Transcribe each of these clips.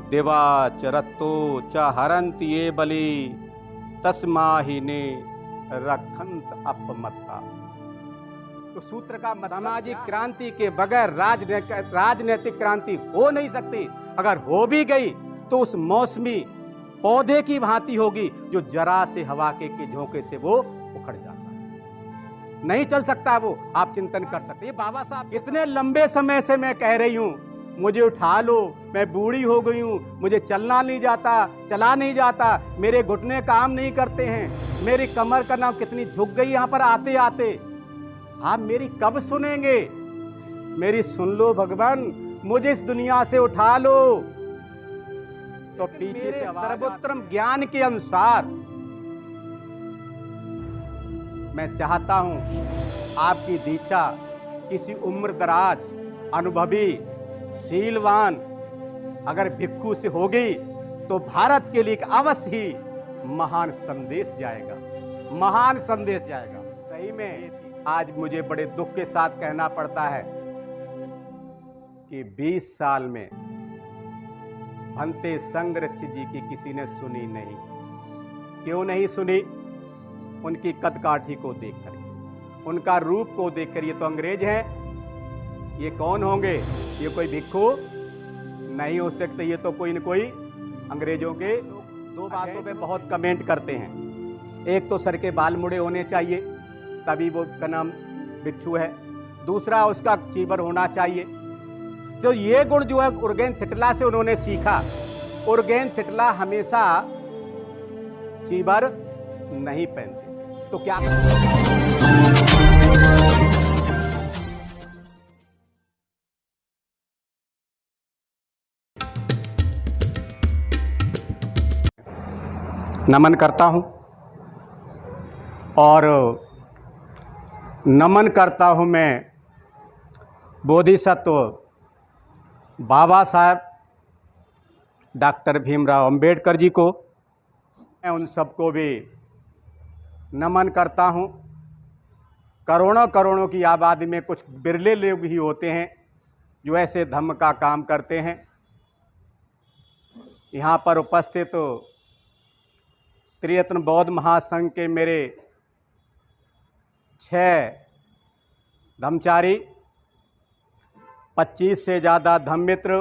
दिवा चरत्तो च हरंत ये बलि तस्माहिने रखंत अपमत्ता। तो सूत्र का मतलब सामाजिक क्रांति के बगैर राजनीतिक क्रांति हो नहीं सकती। अगर हो भी गई तो उस मौसमी पौधे की भांति होगी जो जरा से हवा के झोंके से वो उखड़ जाता है, नहीं चल सकता वो। आप चिंतन कर सकते हैं। बाबा साहब कितने लंबे समय से मैं कह रही हूं, मुझे उठा लो, मैं बूढ़ी हो गई हूं, मुझे चलना नहीं जाता, चला नहीं जाता, मेरे घुटने काम नहीं करते हैं, मेरी कमर का नाम कितनी झुक गई यहां पर आते आते। आप मेरी कब सुनेंगे? मेरी सुन लो भगवान, मुझे इस दुनिया से उठा लो। तो पीछे से सर्वोत्तम ज्ञान के अनुसार मैं चाहता हूं आपकी दीक्षा किसी उम्र दराज, अनुभवी, शीलवान अगर भिक्षु से होगी तो भारत के लिए अवश्य ही महान संदेश जाएगा, महान संदेश जाएगा। सही में आज मुझे बड़े दुख के साथ कहना पड़ता है कि 20 साल में भंते संगरक्षित जी की किसी ने सुनी नहीं। क्यों नहीं सुनी? उनकी कदकाठी को देखकर, उनका रूप को देखकर। ये तो अंग्रेज हैं, ये कौन होंगे? ये कोई भिक्षु नहीं हो सकते। ये तो कोई न कोई अंग्रेजों के दो बातों पे बहुत कमेंट करते हैं। एक तो सर के बाल मुड़े होने चाहिए, तभी वो का नाम भिक्षु है। दूसरा उसका चीबर होना चाहिए। तो ये गुण जो है उर्गेन थिटला से उन्होंने सीखा। उर्गेन थिटला हमेशा चीबर नहीं पहनते। तो क्या नमन करता हूं और नमन करता हूं मैं बोधिसत्व बाबा साहब डॉक्टर भीमराव अंबेडकर जी को। मैं उन सबको भी नमन करता हूं। करोड़ों करोड़ों की आबादी में कुछ बिरले लोग ही होते हैं जो ऐसे धम्म का काम करते हैं। यहाँ पर उपस्थित त्रियत्न बौद्ध महासंघ के मेरे 6 धम्मचारी, 25 से ज़्यादा धम्ममित्र,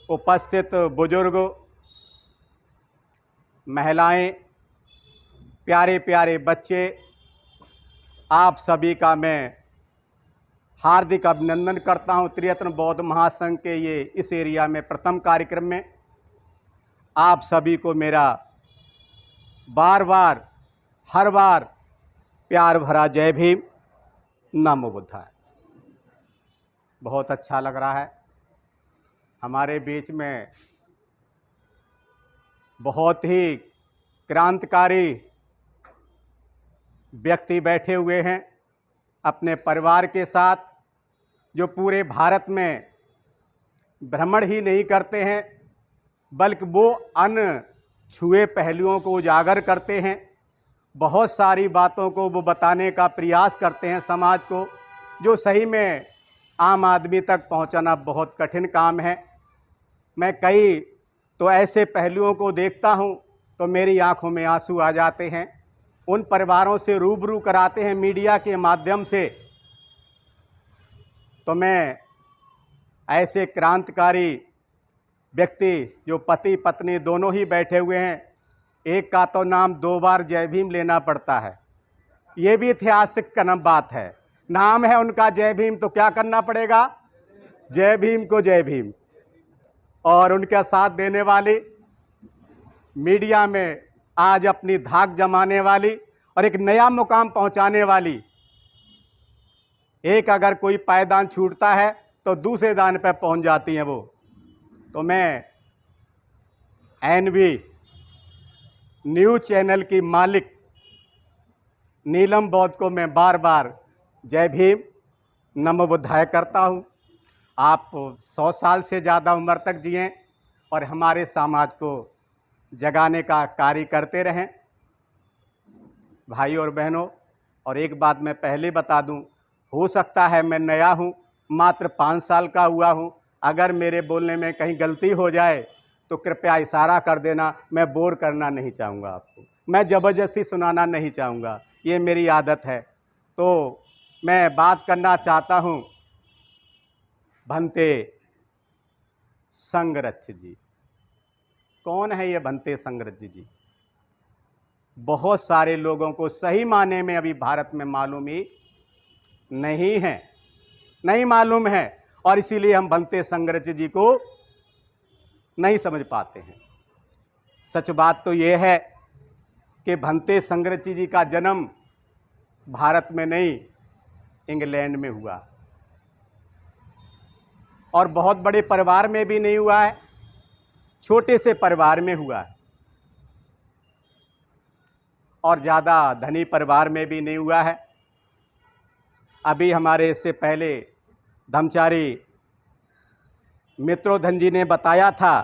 उपस्थित बुजुर्ग, महिलाएं, प्यारे प्यारे बच्चे, आप सभी का मैं हार्दिक अभिनंदन करता हूं। त्रियत्न बौद्ध महासंघ के ये इस एरिया में प्रथम कार्यक्रम में आप सभी को मेरा बार बार हर बार प्यार भरा जय भीम, नमो बुद्धाय। बहुत अच्छा लग रहा है। हमारे बीच में बहुत ही क्रांतिकारी व्यक्ति बैठे हुए हैं अपने परिवार के साथ, जो पूरे भारत में भ्रमण ही नहीं करते हैं बल्कि वो अनछुए पहलुओं को उजागर करते हैं। बहुत सारी बातों को वो बताने का प्रयास करते हैं समाज को, जो सही में आम आदमी तक पहुंचाना बहुत कठिन काम है। मैं कई तो ऐसे पहलुओं को देखता हूं तो मेरी आंखों में आंसू आ जाते हैं। उन परिवारों से रूबरू कराते हैं मीडिया के माध्यम से। तो मैं ऐसे क्रांतिकारी व्यक्ति जो पति पत्नी दोनों ही बैठे हुए हैं, एक का तो नाम 2 बार जय भीम लेना पड़ता है, ये भी ऐतिहासिक का बात है। नाम है उनका जय भीम, तो क्या करना पड़ेगा? जय भीम को जय भीम। और उनका साथ देने वाली, मीडिया में आज अपनी धाक जमाने वाली और एक नया मुकाम पहुंचाने वाली, एक अगर कोई पायदान छूटता है तो दूसरे दान पर पहुंच जाती हैं वो। तो मैं एनवी न्यूज़ चैनल की मालिक नीलम बौद्ध को मैं बार बार जय भीम, नमो बुद्धाय करता हूँ। आप 100 साल से ज़्यादा उम्र तक जिएं और हमारे समाज को जगाने का कार्य करते रहें। भाई और बहनों, और एक बात मैं पहले बता दूं, हो सकता है मैं नया हूं, मात्र 5 साल का हुआ हूं, अगर मेरे बोलने में कहीं गलती हो जाए तो कृपया इशारा कर देना। मैं बोर करना नहीं चाहूँगा आपको, मैं ज़बरदस्ती सुनाना नहीं चाहूँगा, ये मेरी आदत है। तो मैं बात करना चाहता हूँ भंते संगरच्छ जी। कौन है ये भंते संगरच्छ जी? बहुत सारे लोगों को सही माने में अभी भारत में मालूम ही नहीं है, नहीं मालूम है, और इसीलिए हम भंते संगरच्छ जी को नहीं समझ पाते हैं। सच बात तो ये है कि भंते संगरच्छ जी का जन्म भारत में नहीं, इंग्लैंड में हुआ, और बहुत बड़े परिवार में भी नहीं हुआ है, छोटे से परिवार में हुआ है, और ज़्यादा धनी परिवार में भी नहीं हुआ है। अभी हमारे इससे पहले धर्मचारी मित्रोधन जी ने बताया था,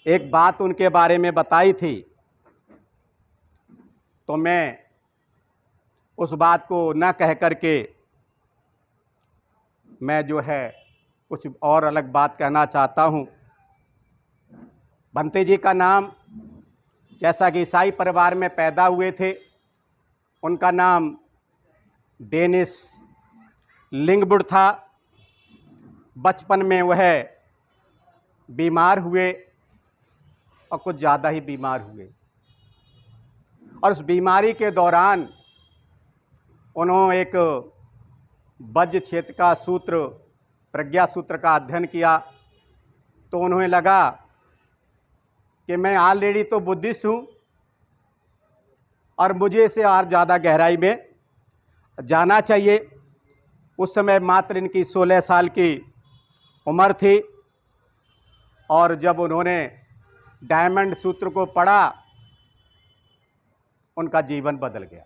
एक बात उनके बारे में बताई थी, तो मैं उस बात को न कह करके मैं जो है कुछ और अलग बात कहना चाहता हूँ। भंते जी का नाम, जैसा कि ईसाई परिवार में पैदा हुए थे, उनका नाम डेनिस लिंगवुड था। बचपन में वह बीमार हुए, और कुछ ज़्यादा ही बीमार हुए, और उस बीमारी के दौरान उन्होंने एक वज्र क्षेत्र का सूत्र, प्रज्ञा सूत्र का अध्ययन किया। तो उन्हें लगा कि मैं ऑलरेडी तो बुद्धिस्ट हूँ, और मुझे इसे और ज़्यादा गहराई में जाना चाहिए। उस समय मात्र इनकी 16 साल की उम्र थी, और जब उन्होंने डायमंड सूत्र को पढ़ा, उनका जीवन बदल गया।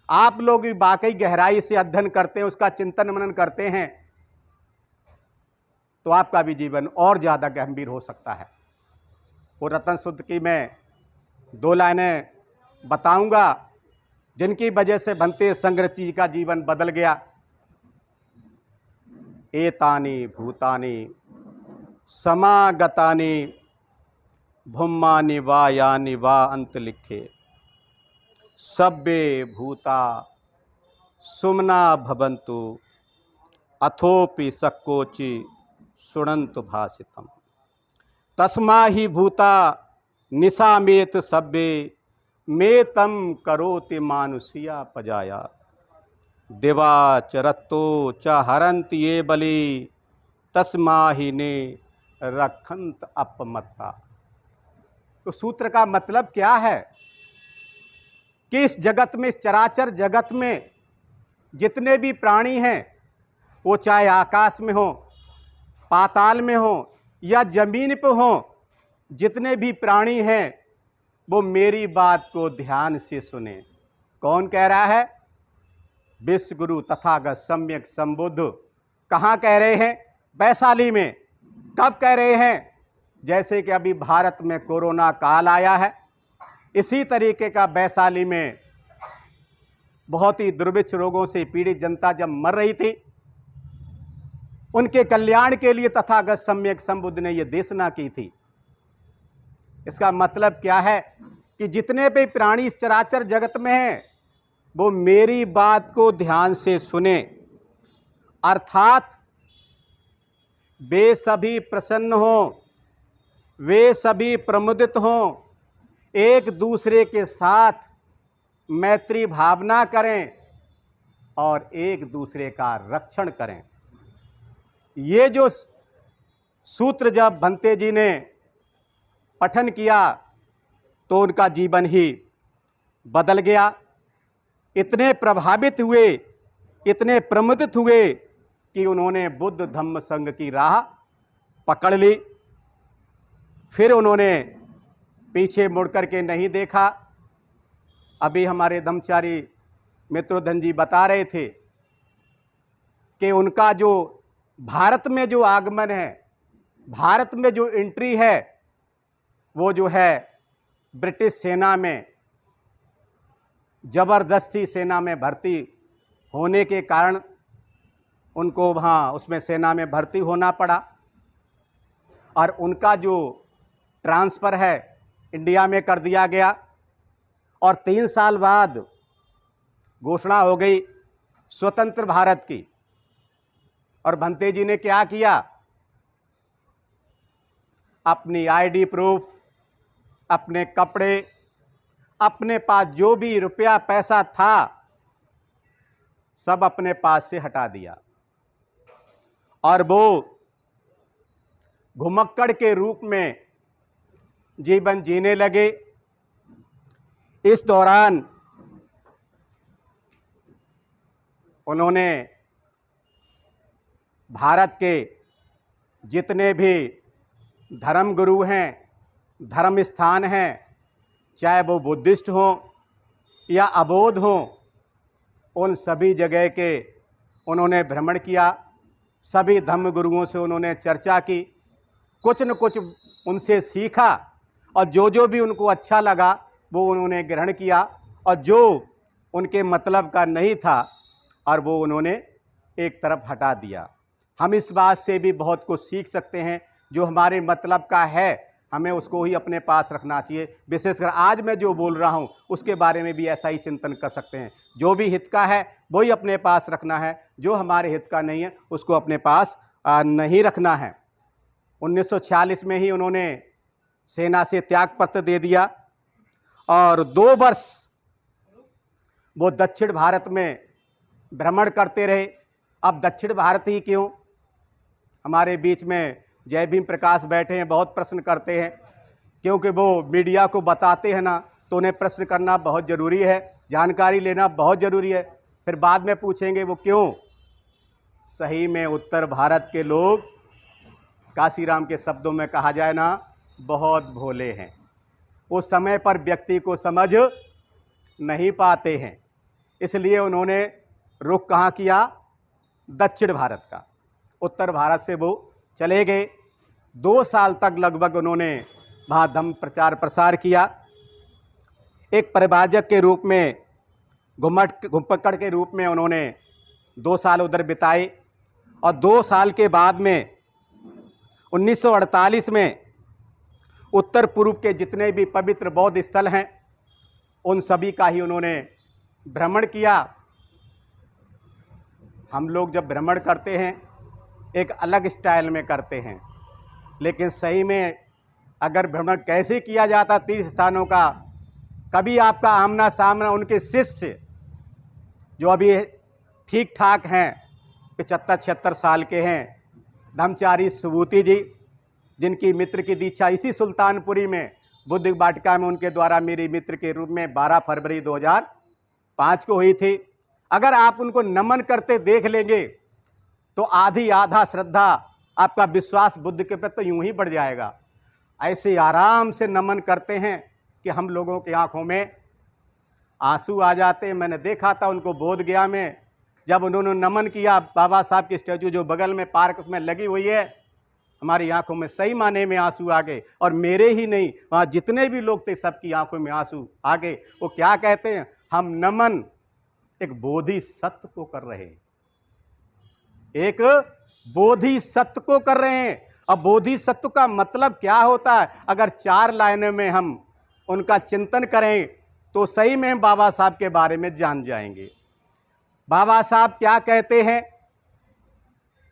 आप लोग भी वाकई गहराई से अध्ययन करते हैं, उसका चिंतन मनन करते हैं, तो आपका भी जीवन और ज़्यादा गंभीर हो सकता है। वो रतन सूत्र की मैं 2 लाइनें बताऊंगा, जिनकी वजह से भंते संगरच्छ जी का जीवन बदल गया। एतानि भूतानि समागतानि भुम्मानि वा यानि वा अंतलिखे सब्बे भूता सुमना भवन्तु अथोपि सक्कोचि सुणन्तु भासितम् तस्मा ही भूता निशामेत सब्बे मेतम करोति मानुषिया पजाया दिवा चरत्तो च हरन्ति ये बलि तस्मा ही ने रखंत अपमत्ता। तो सूत्र का मतलब क्या है कि इस जगत में, इस चराचर जगत में जितने भी प्राणी हैं, वो चाहे आकाश में हो, पाताल में हो, या जमीन पे हो, जितने भी प्राणी हैं वो मेरी बात को ध्यान से सुने। कौन कह रहा है? विश्व गुरु तथागत सम्यक संबुद्ध। कहाँ कह रहे हैं? वैशाली में। कब कह रहे हैं? जैसे कि अभी भारत में कोरोना काल आया है, इसी तरीके का वैशाली में बहुत ही दुर्भिक्ष रोगों से पीड़ित जनता जब मर रही थी, उनके कल्याण के लिए तथागत सम्यक संबुद्ध ने यह देशना की थी। इसका मतलब क्या है कि जितने भी प्राणी इस चराचर जगत में हैं, वो मेरी बात को ध्यान से सुने, अर्थात वे सभी प्रसन्न हों, वे सभी प्रमुदित हों, एक दूसरे के साथ मैत्री भावना करें और एक दूसरे का रक्षण करें। ये जो सूत्र जब भंते जी ने पठन किया तो उनका जीवन ही बदल गया। इतने प्रभावित हुए, इतने प्रमुदित हुए कि उन्होंने बुद्ध धम्म संघ की राह पकड़ ली। फिर उन्होंने पीछे मुड़ कर के नहीं देखा। अभी हमारे धर्मचारी मित्रोधन जी बता रहे थे कि उनका जो भारत में जो आगमन है, भारत में जो एंट्री है, वो जो है ब्रिटिश सेना में ज़बरदस्ती सेना में भर्ती होने के कारण उनको वहाँ उसमें सेना में भर्ती होना पड़ा और उनका जो ट्रांसफ़र है इंडिया में कर दिया गया और 3 साल बाद घोषणा हो गई स्वतंत्र भारत की। और भंते जी ने क्या किया, अपनी आईडी प्रूफ, अपने कपड़े, अपने पास जो भी रुपया पैसा था सब अपने पास से हटा दिया और वो घुमक्कड़ के रूप में जीवन जीने लगे। इस दौरान उन्होंने भारत के जितने भी धर्म गुरु हैं, धर्म स्थान हैं, चाहे वो बुद्धिस्ट हों या अबोध हों, उन सभी जगह के उन्होंने भ्रमण किया। सभी धर्म गुरुओं से उन्होंने चर्चा की, कुछ न कुछ उनसे सीखा और जो जो भी उनको अच्छा लगा वो उन्होंने ग्रहण किया और जो उनके मतलब का नहीं था और वो उन्होंने एक तरफ हटा दिया। हम इस बात से भी बहुत कुछ सीख सकते हैं, जो हमारे मतलब का है हमें उसको ही अपने पास रखना चाहिए। विशेषकर आज मैं जो बोल रहा हूँ उसके बारे में भी ऐसा ही चिंतन कर सकते हैं। जो भी हित का है वही अपने पास रखना है, जो हमारे हित का नहीं है उसको अपने पास नहीं रखना है। 1946 में ही उन्होंने सेना से त्यागपत्र दे दिया और 2 वर्ष वो दक्षिण भारत में भ्रमण करते रहे। अब दक्षिण भारत ही क्यों? हमारे बीच में जय भीम प्रकाश बैठे हैं, बहुत प्रश्न करते हैं, क्योंकि वो मीडिया को बताते हैं ना, तो उन्हें प्रश्न करना बहुत ज़रूरी है, जानकारी लेना बहुत ज़रूरी है। फिर बाद में पूछेंगे वो क्यों? सही में उत्तर भारत के लोग, काशीराम के शब्दों में कहा जाए ना, बहुत भोले हैं। वो समय पर व्यक्ति को समझ नहीं पाते हैं, इसलिए उन्होंने रुख कहाँ किया? दक्षिण भारत का। उत्तर भारत से वो चले गए। 2 साल तक लगभग उन्होंने वहाँ धम्म प्रचार प्रसार किया। एक परिव्राजक के रूप में, घुमक्कड़ के रूप में उन्होंने 2 साल उधर बिताए और 2 साल के बाद में 1948 में उत्तर पूर्व के जितने भी पवित्र बौद्ध स्थल हैं उन सभी का ही उन्होंने भ्रमण किया। हम लोग जब भ्रमण करते हैं एक अलग स्टाइल में करते हैं, लेकिन सही में अगर भ्रमण कैसे किया जाता 30 स्थानों का, कभी आपका आमना सामना उनके शिष्य जो अभी ठीक ठाक हैं, 75-76 साल के हैं, धम्मचारी सुबूति जी, जिनकी मित्र की दीक्षा इसी सुल्तानपुरी में बुद्ध वाटिका में उनके द्वारा मेरी मित्र के रूप में 12 फरवरी 2005 को हुई थी। अगर आप उनको नमन करते देख लेंगे तो आधी आधा श्रद्धा, आपका विश्वास बुद्ध के प्रति तो यूं ही बढ़ जाएगा। ऐसे आराम से नमन करते हैं कि हम लोगों की आंखों में आंसू आ जाते हैं। मैंने देखा था उनको बोध गया में, जब उन्होंने नमन किया बाबा साहब की स्टैचू जो बगल में पार्क में लगी हुई है, हमारी आंखों में सही माने में आंसू आ गए। और मेरे ही नहीं, वहाँ जितने भी लोग थे सबकी आंखों में आंसू आ गए। वो क्या कहते हैं? हम नमन एक बोधिसत्व को कर रहे हैं, एक बोधिसत्व को कर रहे हैं। अब बोधिसत्व का मतलब क्या होता है? अगर 4 लाइनों में हम उनका चिंतन करें तो सही में हम बाबा साहब के बारे में जान जाएंगे। बाबा साहब क्या कहते हैं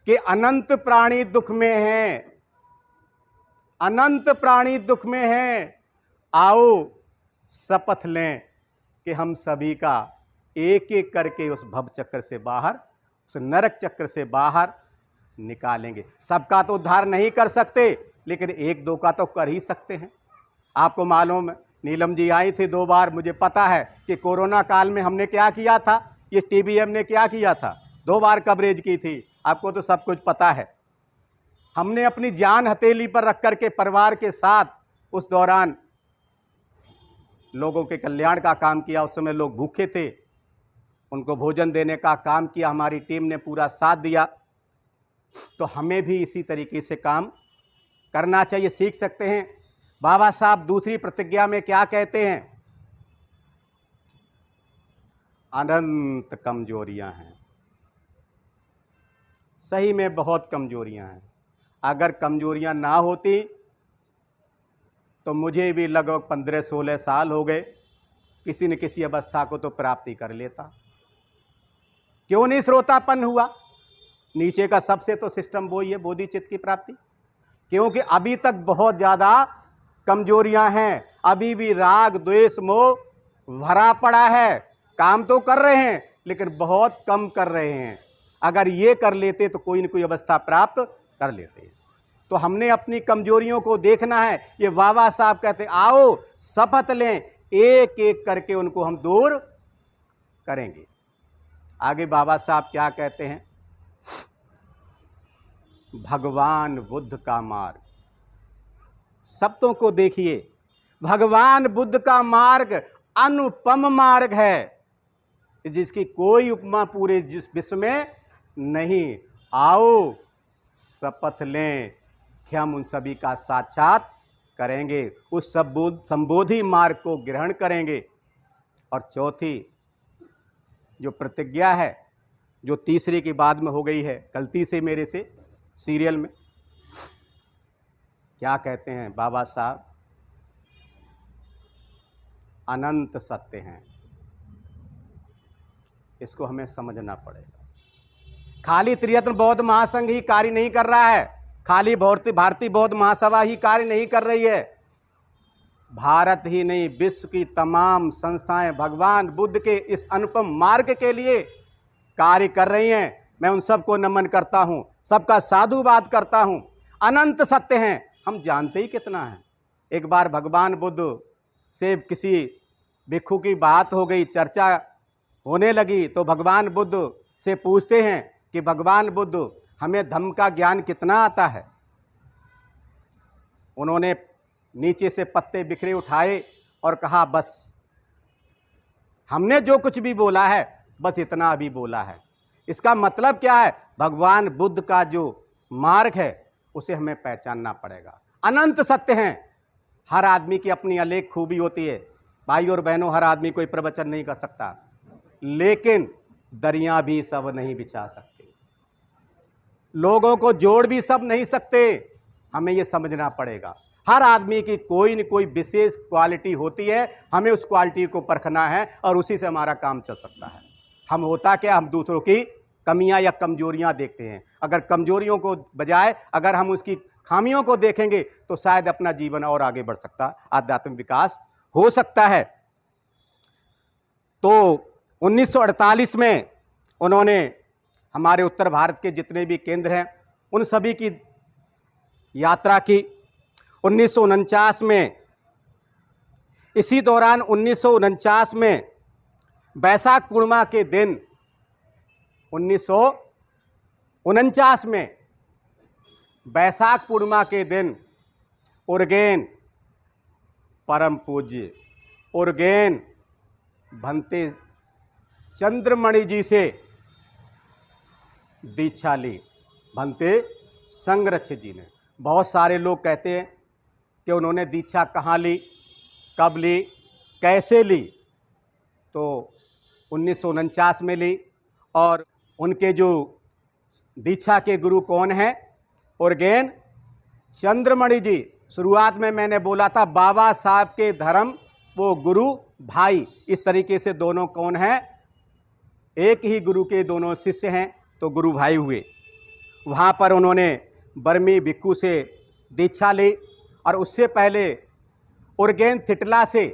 कि अनंत प्राणी दुख में हैं, अनंत प्राणी दुख में हैं, आओ शपथ लें कि हम सभी का एक एक करके उस भव चक्र से बाहर, उस नरक चक्र से बाहर निकालेंगे। सबका तो उद्धार नहीं कर सकते, लेकिन 1-2 का तो कर ही सकते हैं। आपको मालूम है, नीलम जी आई थी 2 बार, मुझे पता है कि कोरोना काल में हमने क्या किया था, ये TBM ने क्या किया था, 2 बार कवरेज की थी। आपको तो सब कुछ पता है। हमने अपनी जान हथेली पर रख कर के परिवार के साथ उस दौरान लोगों के कल्याण का काम किया। उस समय लोग भूखे थे, उनको भोजन देने का काम किया, हमारी टीम ने पूरा साथ दिया। तो हमें भी इसी तरीके से काम करना चाहिए, सीख सकते हैं। बाबा साहब दूसरी प्रतिज्ञा में क्या कहते हैं? अनंत कमजोरियां हैं, सही में बहुत कमजोरियां हैं। अगर कमजोरियां ना होती तो मुझे भी लगभग 15-16 साल हो गए, किसी न किसी अवस्था को तो प्राप्ति कर लेता। क्यों नहीं श्रोतापन हुआ? नीचे का सबसे तो सिस्टम वो ही है, बोधि चित्त की प्राप्ति। क्योंकि अभी तक बहुत ज़्यादा कमजोरियां हैं, अभी भी राग द्वेष मोह भरा पड़ा है। काम तो कर रहे हैं लेकिन बहुत कम कर रहे हैं। अगर ये कर लेते तो कोई न कोई अवस्था प्राप्त कर लेते। तो हमने अपनी कमजोरियों को देखना है। ये बाबा साहब कहते आओ शपथ लें, एक एक करके उनको हम दूर करेंगे। आगे बाबा साहब क्या कहते हैं? भगवान बुद्ध का मार्ग, शब्दों को देखिए, भगवान बुद्ध का मार्ग अनुपम मार्ग है, जिसकी कोई उपमा पूरे विश्व में नहीं। आओ शपथ लें कि हम उन सभी का साक्षात करेंगे, उस संबोधि मार्ग को ग्रहण करेंगे। और चौथी जो प्रतिज्ञा है, जो तीसरी की बाद में हो गई है गलती से मेरे से सीरियल में, क्या कहते हैं बाबा साहब? अनंत सत्य हैं। इसको हमें समझना पड़ेगा। खाली त्रियत्न बौद्ध महासंघ ही कार्य नहीं कर रहा है, खाली भारतीय बौद्ध महासभा ही कार्य नहीं कर रही है। भारत ही नहीं, विश्व की तमाम संस्थाएं भगवान बुद्ध के इस अनुपम मार्ग के लिए कार्य कर रही हैं। मैं उन सबको नमन करता हूं, सबका साधुवाद करता हूं। अनंत सत्य हैं, हम जानते ही कितना है। एक बार भगवान बुद्ध से किसी भिक्षु की बात हो गई, चर्चा होने लगी, तो भगवान बुद्ध से पूछते हैं कि भगवान बुद्ध हमें धम्म का ज्ञान कितना आता है? उन्होंने नीचे से पत्ते बिखरे उठाए और कहा बस हमने जो कुछ भी बोला है बस इतना अभी बोला है। इसका मतलब क्या है? भगवान बुद्ध का जो मार्ग है उसे हमें पहचानना पड़ेगा। अनंत सत्य हैं, हर आदमी की अपनी अलेख खूबी होती है। भाई और बहनों, हर आदमी कोई प्रवचन नहीं कर सकता, लेकिन दरिया भी सब नहीं बिछा सकते, लोगों को जोड़ भी सब नहीं सकते। हमें यह समझना पड़ेगा, हर आदमी की कोई न कोई विशेष क्वालिटी होती है, हमें उस क्वालिटी को परखना है और उसी से हमारा काम चल सकता है। हम होता क्या, हम दूसरों की कमियां या कमजोरियां देखते हैं। अगर कमजोरियों को बजाय अगर हम उसकी खामियों को देखेंगे तो शायद अपना जीवन और आगे बढ़ सकता, आध्यात्मिक विकास हो सकता है। तो 1948 में उन्होंने हमारे उत्तर भारत के जितने भी केंद्र हैं उन सभी की यात्रा की। 1949 में, इसी दौरान 1949 में बैसाख पूर्णिमा के दिन, 1949 में बैसाख पूर्णिमा के दिन उर्गेन परम पूज्य उर्गेन भंते चंद्रमणि जी से दीक्षा ली, भंते संरक्षित जी ने। बहुत सारे लोग कहते हैं कि उन्होंने दीक्षा कहाँ ली, कब ली, कैसे ली। तो 1949 में ली। और उनके जो दीक्षा के गुरु कौन हैं? उर्गेन चंद्रमणि जी। शुरुआत में मैंने बोला था बाबा साहब के धर्म वो गुरु भाई, इस तरीके से दोनों कौन हैं? एक ही गुरु के दोनों शिष्य हैं तो गुरु भाई हुए। वहाँ पर उन्होंने बर्मी भिक्खु से दीक्षा ली और उससे पहले उर्गेन थिटला से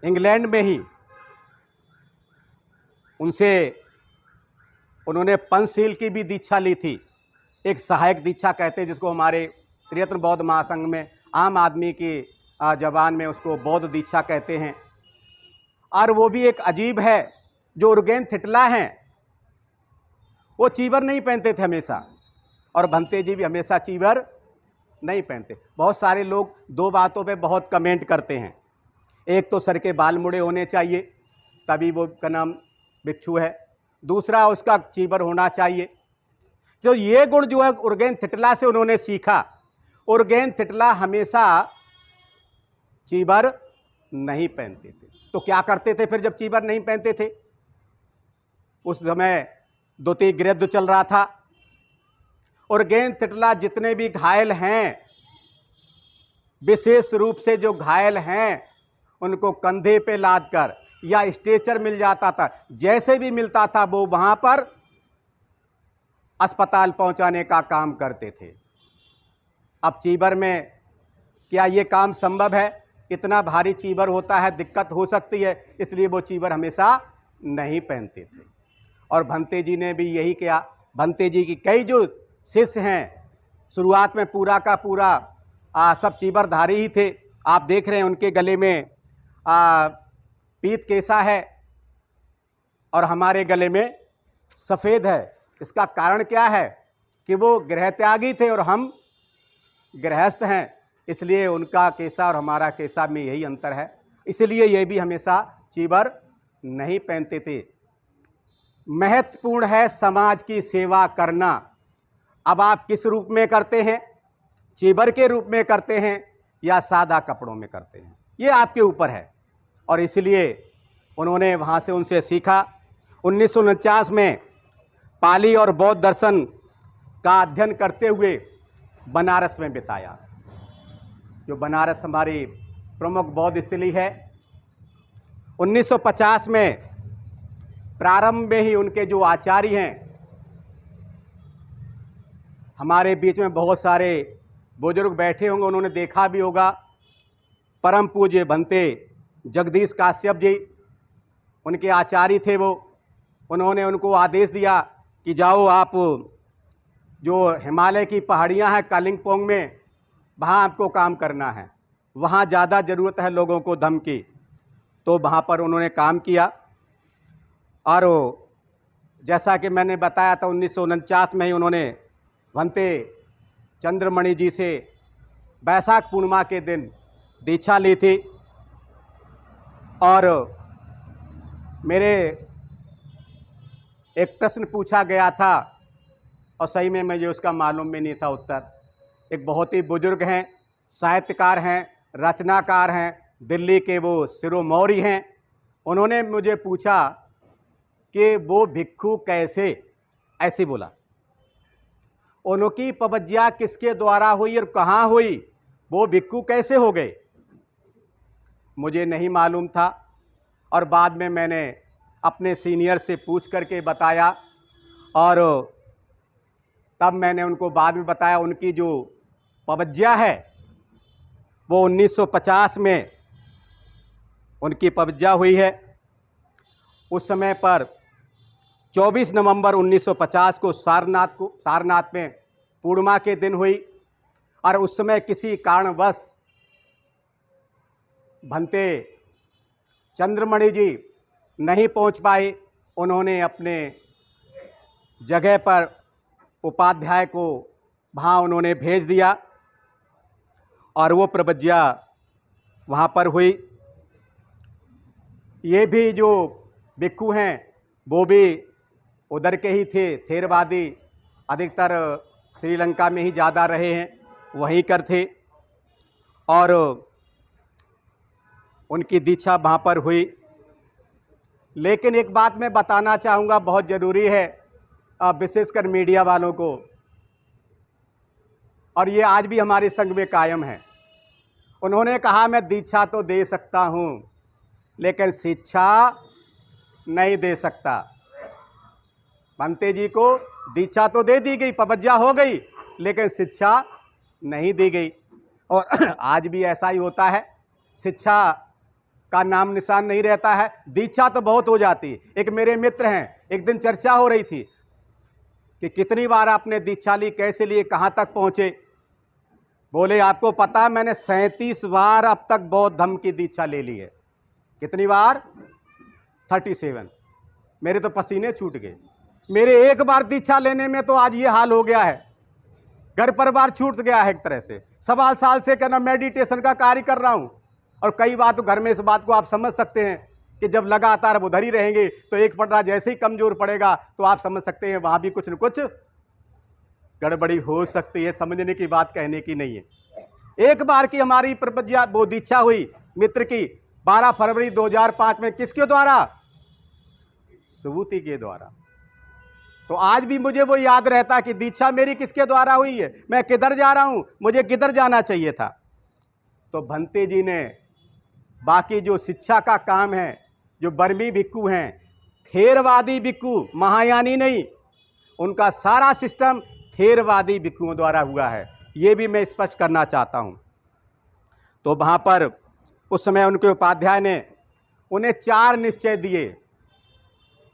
इंग्लैंड में ही उनसे उन्होंने पंचशील की भी दीक्षा ली थी। एक सहायक दीक्षा कहते हैं जिसको हमारे त्रियत्न बौद्ध महासंघ में आम आदमी की जबान में उसको बौद्ध दीक्षा कहते हैं। और वो भी एक अजीब है, जो उर्गेन थिटला हैं वो चीवर नहीं पहनते थे हमेशा, और भंते जी भी हमेशा चीवर नहीं पहनते। बहुत सारे लोग दो बातों पे बहुत कमेंट करते हैं, एक तो सर के बाल मुड़े होने चाहिए तभी वो का नाम भिक्षु है, दूसरा उसका चीवर होना चाहिए। तो ये गुण जो है उर्गेन थिटला से उन्होंने सीखा। उर्गेन थिटला हमेशा चीवर नहीं पहनते थे। तो क्या करते थे फिर जब चीवर नहीं पहनते थे? उस समय द्वितीय गृहयुद्ध चल रहा था और गेंद तिटला जितने भी घायल हैं, विशेष रूप से जो घायल हैं, उनको कंधे पे लाद कर या स्ट्रेचर मिल जाता था, जैसे भी मिलता था वो वहां पर अस्पताल पहुंचाने का काम करते थे। अब चीबर में क्या ये काम संभव है? इतना भारी चीबर होता है, दिक्कत हो सकती है, इसलिए वो चीबर हमेशा नहीं पहनते थे। और भंते जी ने भी यही किया। भंते जी की कई जो शिष्य हैं, शुरुआत में पूरा का पूरा सब चीबरधारी ही थे। आप देख रहे हैं उनके गले में पीत केसा है और हमारे गले में सफ़ेद है। इसका कारण क्या है कि वो गृहत्यागी थे और हम गृहस्थ हैं, इसलिए उनका केसा और हमारा केसा में यही अंतर है। इसलिए ये भी हमेशा चीबर नहीं पहनते थे। महत्वपूर्ण है समाज की सेवा करना। अब आप किस रूप में करते हैं? चीबर के रूप में करते हैं या सादा कपड़ों में करते हैं, ये आपके ऊपर है। और इसलिए उन्होंने वहाँ से उनसे सीखा। 1949 में पाली और बौद्ध दर्शन का अध्ययन करते हुए बनारस में बिताया। जो बनारस हमारी प्रमुख बौद्ध स्थली है। 1950 में प्रारंभ में ही उनके जो आचार्य हैं, हमारे बीच में बहुत सारे बुजुर्ग बैठे होंगे, उन्होंने देखा भी होगा, परम पूज्य भंते जगदीश काश्यप जी उनके आचार्य थे। वो उन्होंने उनको आदेश दिया कि जाओ आप जो हिमालय की पहाड़ियां हैं कालिंपोंग में, वहाँ आपको काम करना है, वहाँ ज़्यादा ज़रूरत है लोगों को धम्म की। तो वहाँ पर उन्होंने काम किया और जैसा कि मैंने बताया था 1949 में ही उन्होंने भंते चंद्रमणि जी से बैसाख पूर्णिमा के दिन दीक्षा ली थी। और मेरे एक प्रश्न पूछा गया था और सही में मुझे उसका मालूम भी नहीं था उत्तर। एक बहुत ही बुजुर्ग हैं, साहित्यकार हैं, रचनाकार हैं, दिल्ली के वो शिरोमौरी हैं। उन्होंने मुझे पूछा कि वो भिक्षु कैसे, ऐसे बोला, उनकी पवज्या किसके द्वारा हुई और कहाँ हुई, वो भिक्षु कैसे हो गए? मुझे नहीं मालूम था और बाद में मैंने अपने सीनियर से पूछ करके बताया और तब मैंने उनको बाद में बताया। उनकी जो पवज्या है वो 1950 में उनकी पवज्या हुई है। उस समय पर 24 नवंबर 1950 को सारनाथ में पूर्णिमा के दिन हुई और उस समय किसी कारणवश भंते चंद्रमणि जी नहीं पहुंच पाए। उन्होंने अपने जगह पर उपाध्याय को वहाँ उन्होंने भेज दिया और वो प्रवज्या वहाँ पर हुई। ये भी जो भिक्षु हैं वो भी उधर के ही थे, थेरवादी, अधिकतर श्रीलंका में ही ज़्यादा रहे हैं, वहीं कर थे और उनकी दीक्षा वहाँ पर हुई। लेकिन एक बात मैं बताना चाहूँगा, बहुत ज़रूरी है विशेषकर मीडिया वालों को, और ये आज भी हमारे संग में कायम है। उन्होंने कहा मैं दीक्षा तो दे सकता हूँ लेकिन शिक्षा नहीं दे सकता। भंते जी को दीक्षा तो दे दी गई, पवज्या हो गई, लेकिन शिक्षा नहीं दी गई। और आज भी ऐसा ही होता है, शिक्षा का नाम निशान नहीं रहता है। दीक्षा तो बहुत हो जाती। एक मेरे मित्र हैं, एक दिन चर्चा हो रही थी कि कितनी बार आपने दीक्षा ली, कैसे लिए, कहाँ तक पहुँचे। बोले आपको पता है मैंने 37 बार अब तक बौद्ध धर्म की दीक्षा ले ली है। कितनी बार? 37। मेरे तो पसीने छूट गए। मेरे एक बार दीक्षा लेने में तो आज ये हाल हो गया है, घर परिवार छूट गया है एक तरह से। 1.25 साल से कहना मेडिटेशन का कार्य कर रहा हूँ और कई बात तो घर में इस बात को आप समझ सकते हैं कि जब लगातार उधर ही रहेंगे तो एक पटरा जैसे ही कमजोर पड़ेगा तो आप समझ सकते हैं वहाँ भी कुछ न कुछ गड़बड़ी हो सकती है। समझने की बात कहने की नहीं है। एक बार की हमारी प्रवज्या वो दीक्षा हुई मित्र की 12 फरवरी 2005 में। किसके द्वारा? सुबूति के द्वारा। तो आज भी मुझे वो याद रहता कि दीक्षा मेरी किसके द्वारा हुई है, मैं किधर जा रहा हूं, मुझे किधर जाना चाहिए था। तो भंते जी ने बाकी जो शिक्षा का काम है, जो बर्मी भिक्खु हैं, थेरवादी भिक्खु, महायानी नहीं, उनका सारा सिस्टम थेरवादी भिक्खुओं द्वारा हुआ है, ये भी मैं स्पष्ट करना चाहता हूं। तो वहाँ पर उस समय उनके उपाध्याय ने उन्हें 4 निश्चय दिए,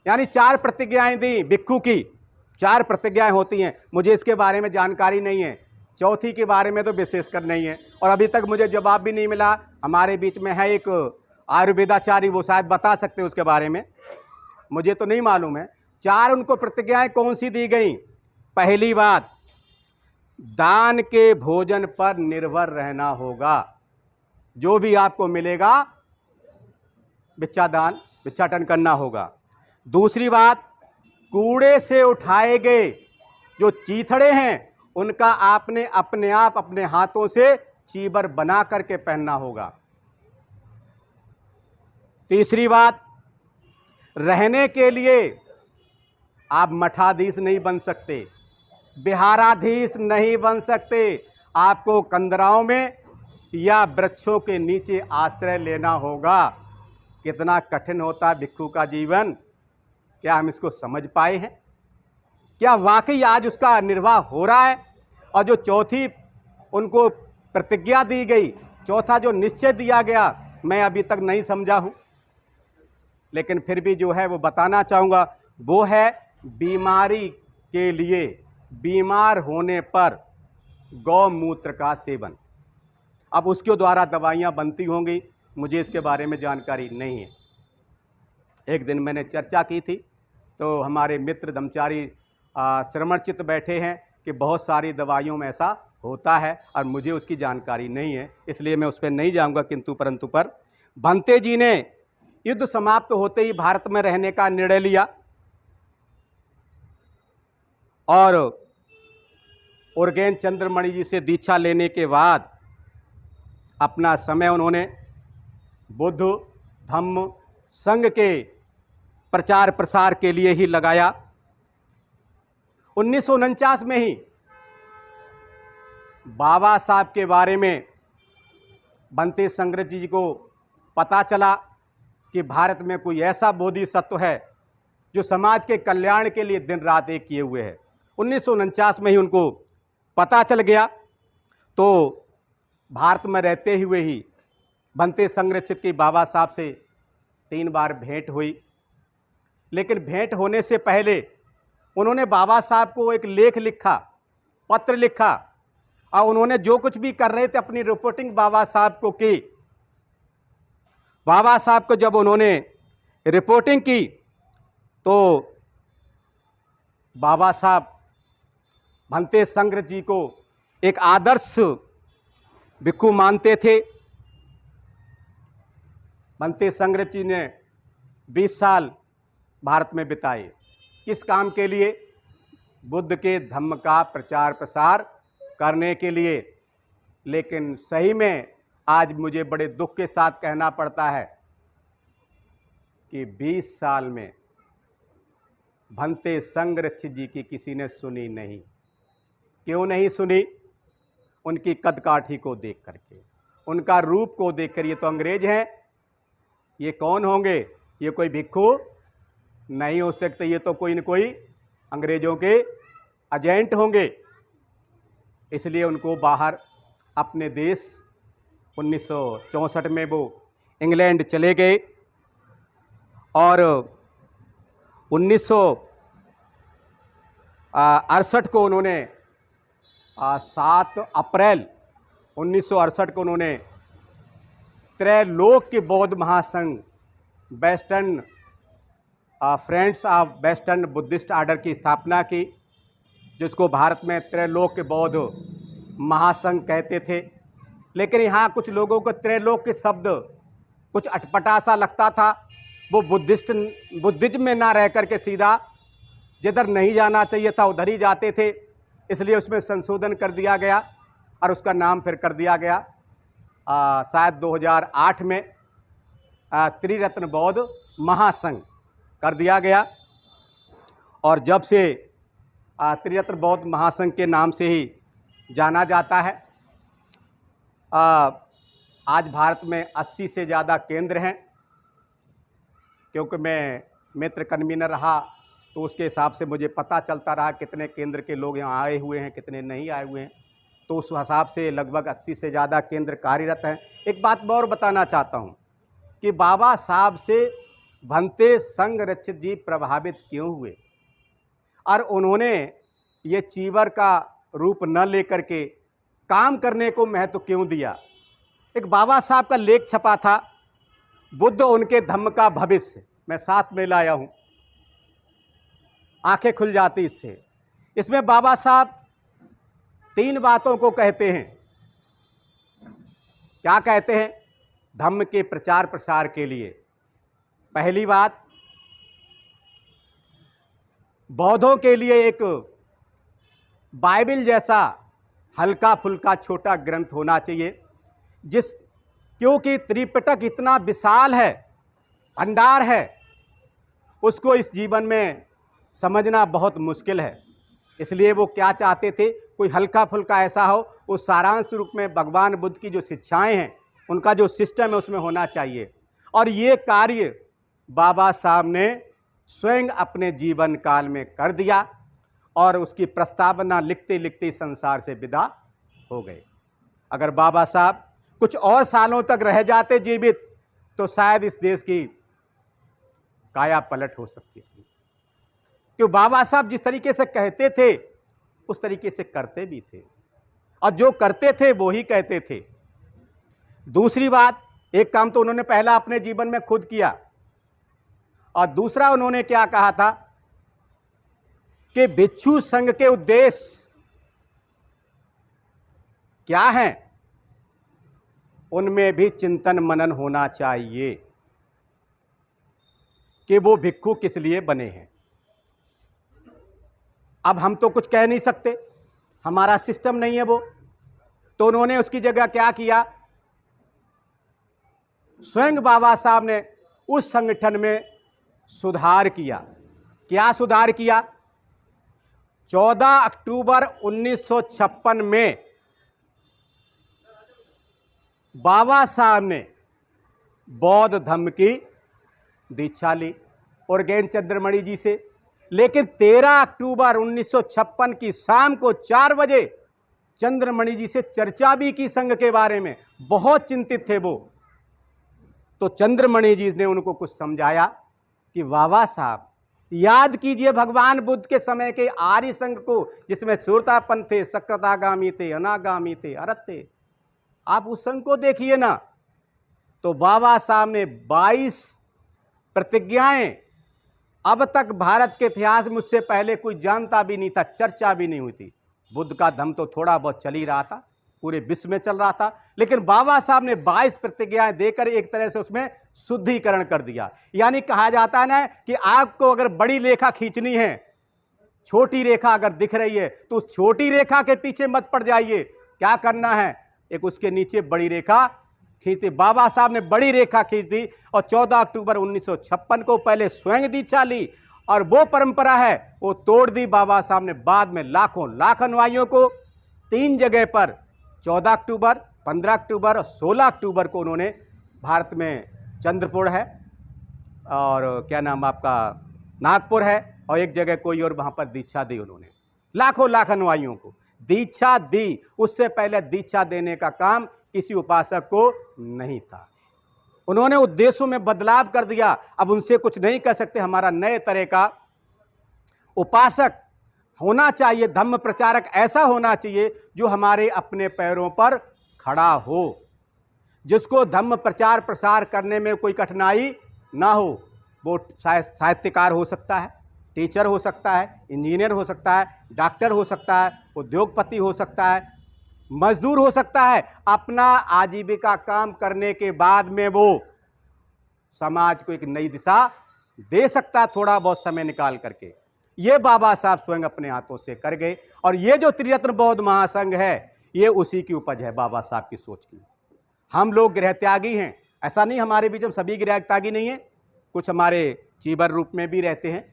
यानी 4 प्रतिज्ञाएं दी। भिक्खु की 4 प्रतिज्ञाएं होती हैं, मुझे इसके बारे में जानकारी नहीं है, चौथी के बारे में तो विशेषकर नहीं है, और अभी तक मुझे जवाब भी नहीं मिला। हमारे बीच में है एक आयुर्वेदाचार्य, वो शायद बता सकते हैं उसके बारे में, मुझे तो नहीं मालूम है। 4 उनको प्रतिज्ञाएं कौन सी दी गई? पहली बात, दान के भोजन पर निर्भर रहना होगा, जो भी आपको मिलेगा भिक्षाटन करना होगा। दूसरी बात, कूड़े से उठाए गए जो चीथड़े हैं उनका आपने अपने आप अपने हाथों से चीबर बना करके पहनना होगा। तीसरी बात, रहने के लिए आप मठाधीश नहीं बन सकते, विहाराधीश नहीं बन सकते, आपको कंदराओं में या वृक्षों के नीचे आश्रय लेना होगा। कितना कठिन होता है भिक्खु का जीवन, क्या हम इसको समझ पाए हैं? क्या वाकई आज उसका निर्वाह हो रहा है? और जो चौथी उनको प्रतिज्ञा दी गई, चौथा जो निश्चय दिया गया, मैं अभी तक नहीं समझा हूं, लेकिन फिर भी जो है वो बताना चाहूँगा, वो है बीमारी के लिए, बीमार होने पर गौमूत्र का सेवन। अब उसके द्वारा दवाइयाँ बनती होंगी, मुझे इसके बारे में जानकारी नहीं है। एक दिन मैंने चर्चा की थी, तो हमारे मित्र ब्रह्मचारी श्रमणचित्त बैठे हैं कि बहुत सारी दवाइयों में ऐसा होता है, और मुझे उसकी जानकारी नहीं है, इसलिए मैं उस पर नहीं जाऊँगा। किंतु परंतु पर भंते जी ने युद्ध समाप्त होते ही भारत में रहने का निर्णय लिया, और उर्गेन चंद्रमणि जी से दीक्षा लेने के बाद अपना समय उन्होंने बुद्ध धम्म संघ के प्रचार प्रसार के लिए ही लगाया। 1949 में ही बाबा साहब के बारे में भंते संग्रत जी को पता चला कि भारत में कोई ऐसा बोधिसत्व है जो समाज के कल्याण के लिए दिन रात एक किए हुए है। 1949 में ही उनको पता चल गया। तो भारत में रहते हुए ही भंते संरक्षित की बाबा साहब से 3 बार भेंट हुई, लेकिन भेंट होने से पहले उन्होंने बाबा साहब को एक लेख लिखा, पत्र लिखा, और उन्होंने जो कुछ भी कर रहे थे अपनी रिपोर्टिंग बाबा साहब को की। बाबा साहब को जब उन्होंने रिपोर्टिंग की तो बाबा साहब भंते संग्रत जी को एक आदर्श भिक्खु मानते थे। भंते संग्रत जी ने 20 साल भारत में बिताए, किस काम के लिए? बुद्ध के धम्म का प्रचार प्रसार करने के लिए। लेकिन सही में आज मुझे बड़े दुख के साथ कहना पड़ता है कि 20 साल में भंते संग्रत जी की किसी ने सुनी नहीं। क्यों नहीं सुनी? उनकी कदकाठी को देख करके, उनका रूप को देखकर। ये तो अंग्रेज हैं, ये कौन होंगे? ये कोई भिक्खु नहीं हो सकते, ये तो कोई न कोई अंग्रेजों के एजेंट होंगे। इसलिए उनको बाहर अपने देश 1964 में वो इंग्लैंड चले गए, और 1968 को उन्होंने 7 अप्रैल 1968 को उन्होंने त्रैलोक के बौद्ध महासंघ, western friends of western Buddhist order की स्थापना की, जिसको भारत में त्रैलोक के बौद्ध महासंघ कहते थे। लेकिन यहाँ कुछ लोगों को त्रैलोक के शब्द कुछ अटपटा सा लगता था। वो बुद्धिज्म में ना रह कर के सीधा जिधर नहीं जाना चाहिए था उधर ही जाते थे। इसलिए उसमें संशोधन कर दिया गया और उसका नाम फिर कर दिया गया शायद 2008 में त्रिरत्न बौद्ध महासंघ कर दिया गया। और जब से त्रिरत्न बौद्ध महासंघ के नाम से ही जाना जाता है। आज भारत में 80 से ज़्यादा केंद्र हैं। क्योंकि मैं मित्र कन्वीनर रहा तो उसके हिसाब से मुझे पता चलता रहा कितने केंद्र के लोग यहाँ आए हुए हैं, कितने नहीं आए हुए हैं। तो उस हिसाब से लगभग 80 से ज़्यादा केंद्र कार्यरत हैं। एक बात मैं और बताना चाहता हूँ कि बाबा साहब से भंते संघ रक्षित जी प्रभावित क्यों हुए और उन्होंने ये चीवर का रूप न लेकर के काम करने को महत्व क्यों दिया। एक बाबा साहब का लेख छपा था, बुद्ध उनके धम्म का भविष्य, मैं साथ में लाया हूँ, आंखें खुल जाती इससे। इसमें बाबा साहब 3 बातों को कहते हैं। क्या कहते हैं? धम्म के प्रचार प्रसार के लिए पहली बात, बौद्धों के लिए एक बाइबल जैसा हल्का फुल्का छोटा ग्रंथ होना चाहिए, क्योंकि त्रिपिटक इतना विशाल है, भंडार है, उसको इस जीवन में समझना बहुत मुश्किल है। इसलिए वो क्या चाहते थे, कोई हल्का फुल्का ऐसा हो, उस सारांश रूप में भगवान बुद्ध की जो शिक्षाएं हैं, उनका जो सिस्टम है उसमें होना चाहिए। और ये कार्य बाबा साहब ने स्वयं अपने जीवन काल में कर दिया और उसकी प्रस्तावना लिखते लिखते संसार से विदा हो गए। अगर बाबा साहब कुछ और सालों तक रह जाते जीवित तो शायद इस देश की काया पलट हो सकती थी। क्यों? बाबा साहब जिस तरीके से कहते थे उस तरीके से करते भी थे, और जो करते थे वो ही कहते थे। दूसरी बात, एक काम तो उन्होंने पहला अपने जीवन में खुद किया, और दूसरा उन्होंने क्या कहा था कि भिक्षु संघ के उद्देश्य क्या हैं, उनमें भी चिंतन मनन होना चाहिए कि वो भिक्षु किस लिए बने हैं। अब हम तो कुछ कह नहीं सकते, हमारा सिस्टम नहीं है वो, तो उन्होंने उसकी जगह क्या किया, स्वयं बाबा साहब ने उस संगठन में सुधार किया। क्या सुधार किया? 14 अक्टूबर 1956 में बाबा साहब ने बौद्ध धर्म की दीक्षा ली और ज्ञान चंद्रमणि जी से। लेकिन 13 अक्टूबर 1956 की शाम को 4 बजे चंद्रमणि जी से चर्चा भी की संघ के बारे में। बहुत चिंतित थे वो। तो चंद्रमणि जी ने उनको कुछ समझाया कि बाबा साहब याद कीजिए भगवान बुद्ध के समय के आर्य संघ को, जिसमें श्रोतापन थे, सकृतागामी थे, अनागामी थे, अरहत थे। आप उस संघ को देखिए ना। तो बाबा साहब ने 22 प्रतिज्ञाएं, अब तक भारत के इतिहास में मुझसे पहले कोई जानता भी नहीं था, चर्चा भी नहीं हुई थी। बुद्ध का धम्म तो थोड़ा बहुत चल ही रहा था, पूरे विश्व में चल रहा था, लेकिन बाबा साहब ने 22 प्रतिज्ञाएं देकर एक तरह से उसमें शुद्धिकरण कर दिया। यानी कहा जाता है ना कि आपको अगर बड़ी रेखा खींचनी है, छोटी रेखा अगर दिख रही है तो उस छोटी रेखा के पीछे मत पड़ जाइए। क्या करना है, एक उसके नीचे बड़ी रेखा खींचती। बाबा साहब ने बड़ी रेखा खींच दी और 14 अक्टूबर 1956 को पहले स्वयं दीक्षा ली, और वो परंपरा है वो तोड़ दी बाबा साहब ने। बाद में लाख अनुयायियों को 3 जगह पर 14 अक्टूबर, 15 अक्टूबर और 16 अक्टूबर को उन्होंने भारत में चंद्रपुर है और क्या नाम आपका नागपुर है, और एक जगह कोई और, वहाँ पर दीक्षा दी उन्होंने। लाख अनुयायियों को दीक्षा दी। उससे पहले दीक्षा देने का काम किसी उपासक को नहीं था। उन्होंने उद्देश्यों में बदलाव कर दिया। अब उनसे कुछ नहीं कह सकते। हमारा नए तरह का उपासक होना चाहिए, धम्म प्रचारक ऐसा होना चाहिए जो हमारे अपने पैरों पर खड़ा हो, जिसको धम्म प्रचार प्रसार करने में कोई कठिनाई ना हो। वो साहित्यकार हो सकता है, टीचर हो सकता है, इंजीनियर हो सकता है, डॉक्टर हो सकता है, उद्योगपति हो सकता है, मजदूर हो सकता है। अपना आजीविका काम करने के बाद में वो समाज को एक नई दिशा दे सकता है, थोड़ा बहुत समय निकाल करके। ये बाबा साहब स्वयं अपने हाथों से कर गए, और ये जो त्रिरत्न बौद्ध महासंघ है ये उसी की उपज है, बाबा साहब की सोच की। हम लोग गृह त्यागी हैं, ऐसा नहीं हमारे बीच में सभी गृह त्यागी नहीं है, कुछ हमारे चीबर रूप में भी रहते हैं।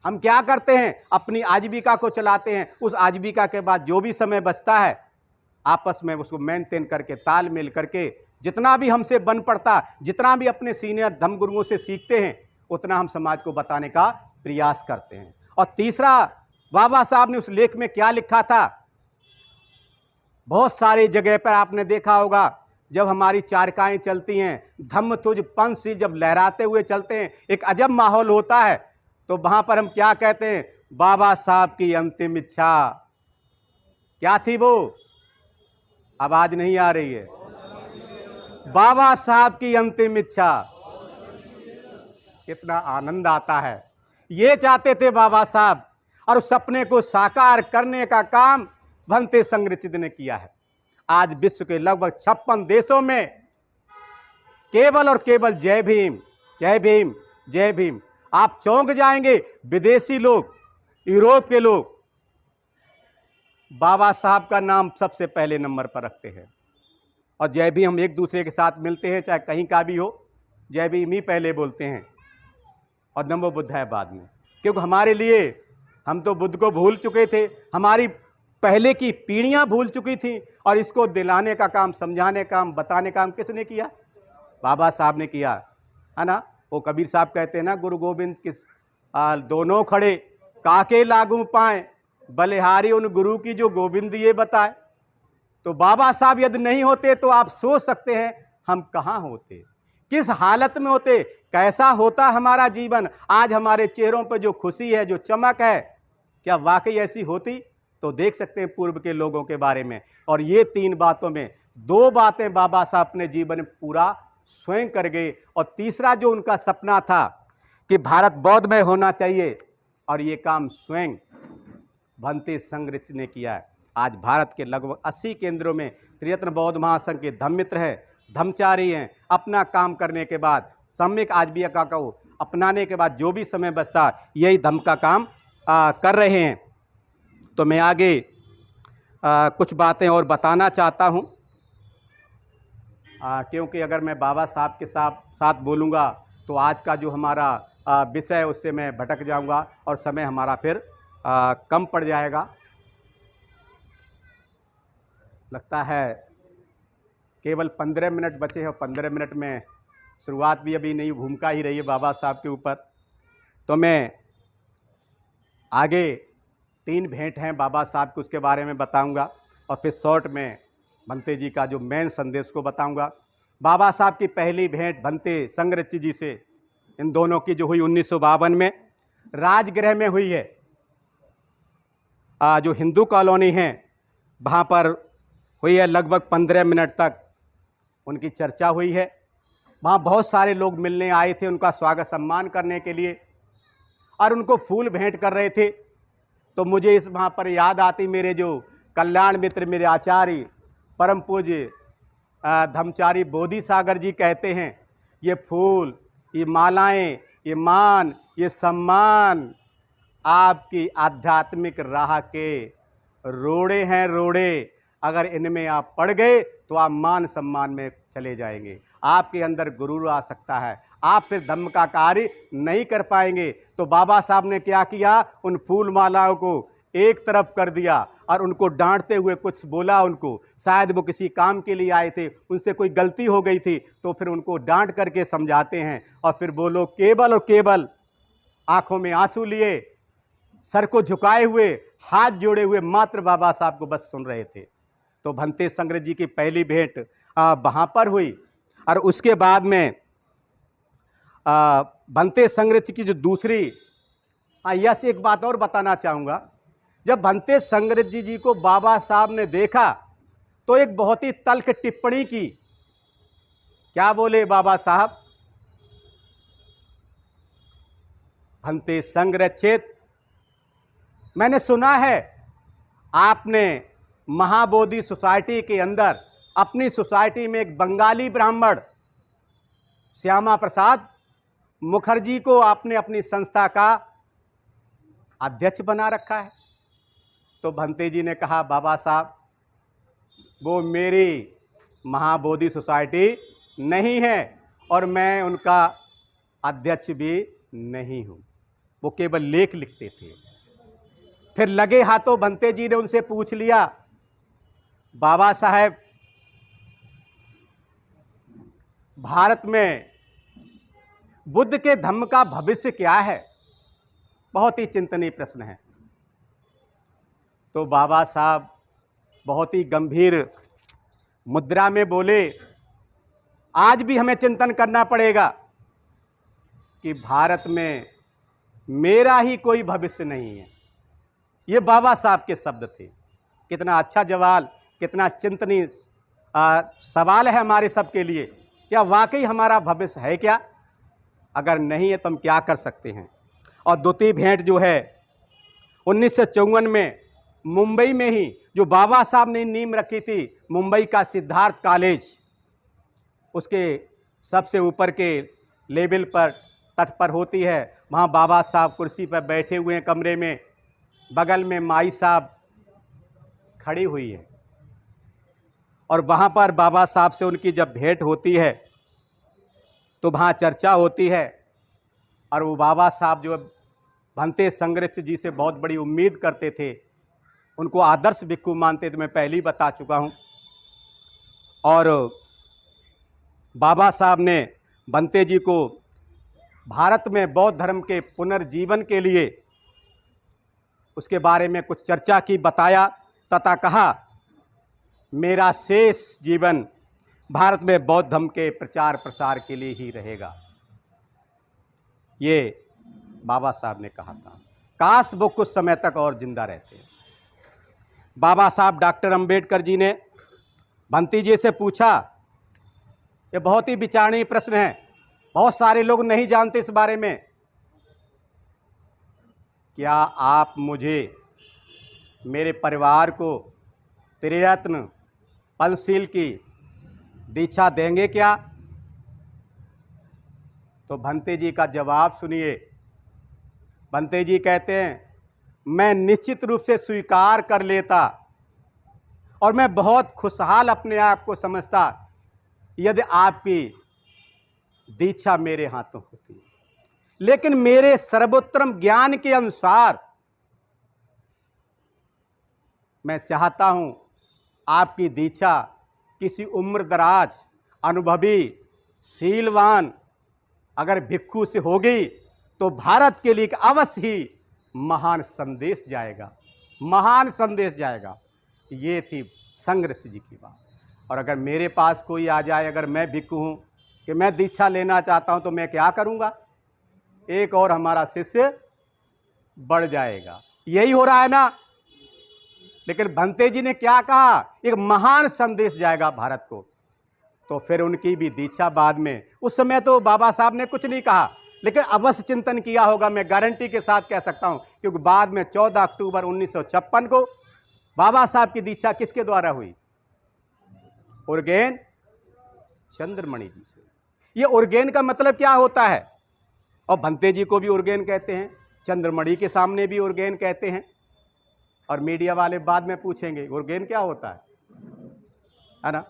हम क्या करते हैं, अपनी आजीविका को चलाते हैं। उस आजीविका के बाद जो भी समय बचता है आपस में उसको मेंटेन करके, तालमेल करके, जितना भी हमसे बन पड़ता, जितना भी अपने सीनियर धर्मगुरुओं से सीखते हैं, उतना हम समाज को बताने का प्रयास करते हैं। और तीसरा, बाबा साहब ने उस लेख में क्या लिखा था, बहुत सारी जगह पर आपने देखा होगा, जब हमारी चारकाएं चलती हैं, धम्म तुझ पंथशील जब लहराते हुए चलते हैं, एक अजब माहौल होता है। तो वहां पर हम क्या कहते हैं, बाबा साहब की अंतिम इच्छा क्या थी? वो आवाज नहीं आ रही है। बाबा साहब की अंतिम इच्छा, कितना आनंद आता है। ये चाहते थे बाबा साहब, और उस सपने को साकार करने का काम भंते संग्रचित ने किया है। आज विश्व के लगभग 56 देशों में केवल और केवल जय भीम, जय भीम, जय भीम। आप चौंक जाएंगे, विदेशी लोग, यूरोप के लोग बाबा साहब का नाम सबसे पहले नंबर पर रखते हैं। और जय भीम हम एक दूसरे के साथ मिलते हैं, चाहे कहीं का भी हो, जय भीम ही पहले बोलते हैं और नमो बुद्धाय बाद में। क्योंकि हमारे लिए, हम तो बुद्ध को भूल चुके थे, हमारी पहले की पीढ़ियां भूल चुकी थी, और इसको दिलाने का काम, समझाने का काम, बताने का काम किसने किया? बाबा साहब ने किया, है ना। वो कबीर साहब कहते हैं ना, गुरु गोविंद किस दोनों खड़े काके लागू पाए, बलिहारी उन गुरु की जो गोविंद ये बताए। तो बाबा साहब यदि नहीं होते तो आप सोच सकते हैं हम कहाँ होते, किस हालत में होते, कैसा होता हमारा जीवन। आज हमारे चेहरों पर जो खुशी है, जो चमक है, क्या वाकई ऐसी होती? तो देख सकते हैं पूर्व के लोगों के बारे में। और ये 3 बातों में 2 बातें बाबा साहब अपने जीवन में पूरा स्वयं कर गए। और तीसरा जो उनका सपना था कि भारत बौद्धमय होना चाहिए, और ये काम स्वयं भंते संग्रचित ने किया है। आज भारत के लगभग 80 केंद्रों में त्रिरत्न बौद्ध महासंघ के धम्मित्र है, धम्मचारी हैं। अपना काम करने के बाद, सम्यक आजीविका को अपनाने के बाद जो भी समय बचता, यही धम्म का काम कर रहे हैं। तो मैं आगे कुछ बातें और बताना चाहता हूं, क्योंकि अगर मैं बाबा साहब के साथ बोलूँगा तो आज का जो हमारा विषय है उससे मैं भटक जाऊंगा और समय हमारा फिर कम पड़ जाएगा। लगता है केवल 15 मिनट बचे हैं, और 15 मिनट में शुरुआत भी अभी नहीं, भूमिका ही रही है बाबा साहब के ऊपर। तो मैं आगे 3 भेंट हैं बाबा साहब के, उसके बारे में बताऊंगा, और फिर शॉर्ट में भंते जी का जो मेन संदेश को बताऊंगा। बाबा साहब की पहली भेंट भंते संग्रचित जी से, इन दोनों की जो हुई 1952 में राजगृह में हुई है। जो हिंदू कॉलोनी है वहाँ पर हुई है। लगभग 15 मिनट तक उनकी चर्चा हुई है। वहाँ बहुत सारे लोग मिलने आए थे उनका स्वागत सम्मान करने के लिए, और उनको फूल भेंट कर रहे थे। तो मुझे इस वहाँ पर याद आती मेरे जो कल्याण मित्र, मेरे आचार्य परम पूज्य धम्मचारी बोधि सागर जी कहते हैं, ये फूल, ये मालाएं, ये मान, ये सम्मान आपकी आध्यात्मिक राह के रोड़े हैं, रोड़े। अगर इनमें आप पड़ गए तो आप मान सम्मान में चले जाएंगे, आपके अंदर गुरूर आ सकता है, आप फिर धम्म का कार्य नहीं कर पाएंगे। तो बाबा साहब ने क्या किया, उन फूल मालाओं को एक तरफ कर दिया और उनको डांटते हुए कुछ बोला उनको। शायद वो किसी काम के लिए आए थे, उनसे कोई गलती हो गई थी, तो फिर उनको डांट करके समझाते हैं। और फिर वो लोग केवल और केवल आंखों में आंसू लिए, सर को झुकाए हुए, हाथ जोड़े हुए मात्र बाबा साहब को बस सुन रहे थे। तो भंते संग्रचित जी की पहली भेंट वहाँ पर हुई। और उसके बाद में भंते संग्रचित की जो दूसरी, यस एक बात और बताना चाहूँगा। जब भंते संग्रचित जी को बाबा साहब ने देखा तो एक बहुत ही तल्ख टिप्पणी की। क्या बोले बाबा साहब? भंते संग्रचित, मैंने सुना है आपने महाबोधि सोसाइटी के अंदर, अपनी सोसाइटी में एक बंगाली ब्राह्मण श्यामा प्रसाद मुखर्जी को आपने अपनी संस्था का अध्यक्ष बना रखा है। तो भंते जी ने कहा, बाबा साहब वो मेरी महाबोधि सोसाइटी नहीं है और मैं उनका अध्यक्ष भी नहीं हूँ। वो केवल लेख लिखते थे। फिर लगे हाथों भंते जी ने उनसे पूछ लिया, बाबा साहेब भारत में बुद्ध के धम्म का भविष्य क्या है? बहुत ही चिंतनीय प्रश्न है। तो बाबा साहब बहुत ही गंभीर मुद्रा में बोले, आज भी हमें चिंतन करना पड़ेगा कि भारत में मेरा ही कोई भविष्य नहीं है। ये बाबा साहब के शब्द थे। कितना अच्छा जवाब, कितना चिंतनीय सवाल है हमारे सबके लिए। क्या वाकई हमारा भविष्य है क्या? अगर नहीं है तो हम क्या कर सकते हैं? और द्वितीय भेंट जो है 1954 में मुंबई में ही जो बाबा साहब ने नींव रखी थी, मुंबई का सिद्धार्थ कॉलेज, उसके सबसे ऊपर के लेवल पर तट पर होती है। वहाँ बाबा साहब कुर्सी पर बैठे हुए हैं कमरे में, बगल में माई साहब खड़ी हुई है और वहाँ पर बाबा साहब से उनकी जब भेंट होती है तो वहाँ चर्चा होती है। और वो बाबा साहब जो भंते संग्रह जी से बहुत बड़ी उम्मीद करते थे, उनको आदर्श भिक्खु मानते थे, मैं पहले ही बता चुका हूँ। और बाबा साहब ने भंते जी को भारत में बौद्ध धर्म के पुनर्जीवन के लिए उसके बारे में कुछ चर्चा की, बताया तथा कहा मेरा शेष जीवन भारत में बौद्ध धर्म के प्रचार प्रसार के लिए ही रहेगा। ये बाबा साहब ने कहा था। काश वो कुछ समय तक और जिंदा रहते। बाबा साहब डॉक्टर अंबेडकर जी ने भंते जी से पूछा, ये बहुत ही विचारणीय प्रश्न है, बहुत सारे लोग नहीं जानते इस बारे में, क्या आप मुझे, मेरे परिवार को त्रिरत्न पंचशील की दीक्षा देंगे क्या? तो भंते जी का जवाब सुनिए। भंते जी कहते हैं, मैं निश्चित रूप से स्वीकार कर लेता और मैं बहुत खुशहाल अपने आप को समझता यदि आपकी दीक्षा मेरे हाथों होती। लेकिन मेरे सर्वोत्तम ज्ञान के अनुसार मैं चाहता हूं आपकी दीक्षा किसी उम्रदराज, अनुभवी, शीलवान अगर भिक्षु से होगी तो भारत के लिए अवश्य ही महान संदेश जाएगा, महान संदेश जाएगा। ये थी संग्रह जी की बात। और अगर मेरे पास कोई आ जाए, अगर मैं भिक्षु हूँ कि मैं दीक्षा लेना चाहता हूँ, तो मैं क्या करूँगा? एक और हमारा शिष्य बढ़ जाएगा। यही हो रहा है ना। लेकिन भंते जी ने क्या कहा? एक महान संदेश जाएगा भारत को। तो फिर उनकी भी दीक्षा बाद में, उस समय तो बाबा साहब ने कुछ नहीं कहा, लेकिन अवश्य चिंतन किया होगा, मैं गारंटी के साथ कह सकता हूं, क्योंकि बाद में 14 अक्टूबर 1956 को बाबा साहब की दीक्षा किसके द्वारा हुई? उर्गेन चंद्रमणि जी से। ये उर्गेन का मतलब क्या होता है? और भंते जी को भी उर्गेन कहते हैं, चंद्रमणि के सामने भी उर्गेन कहते हैं। और मीडिया वाले बाद में पूछेंगे उर्गेन क्या होता है ना।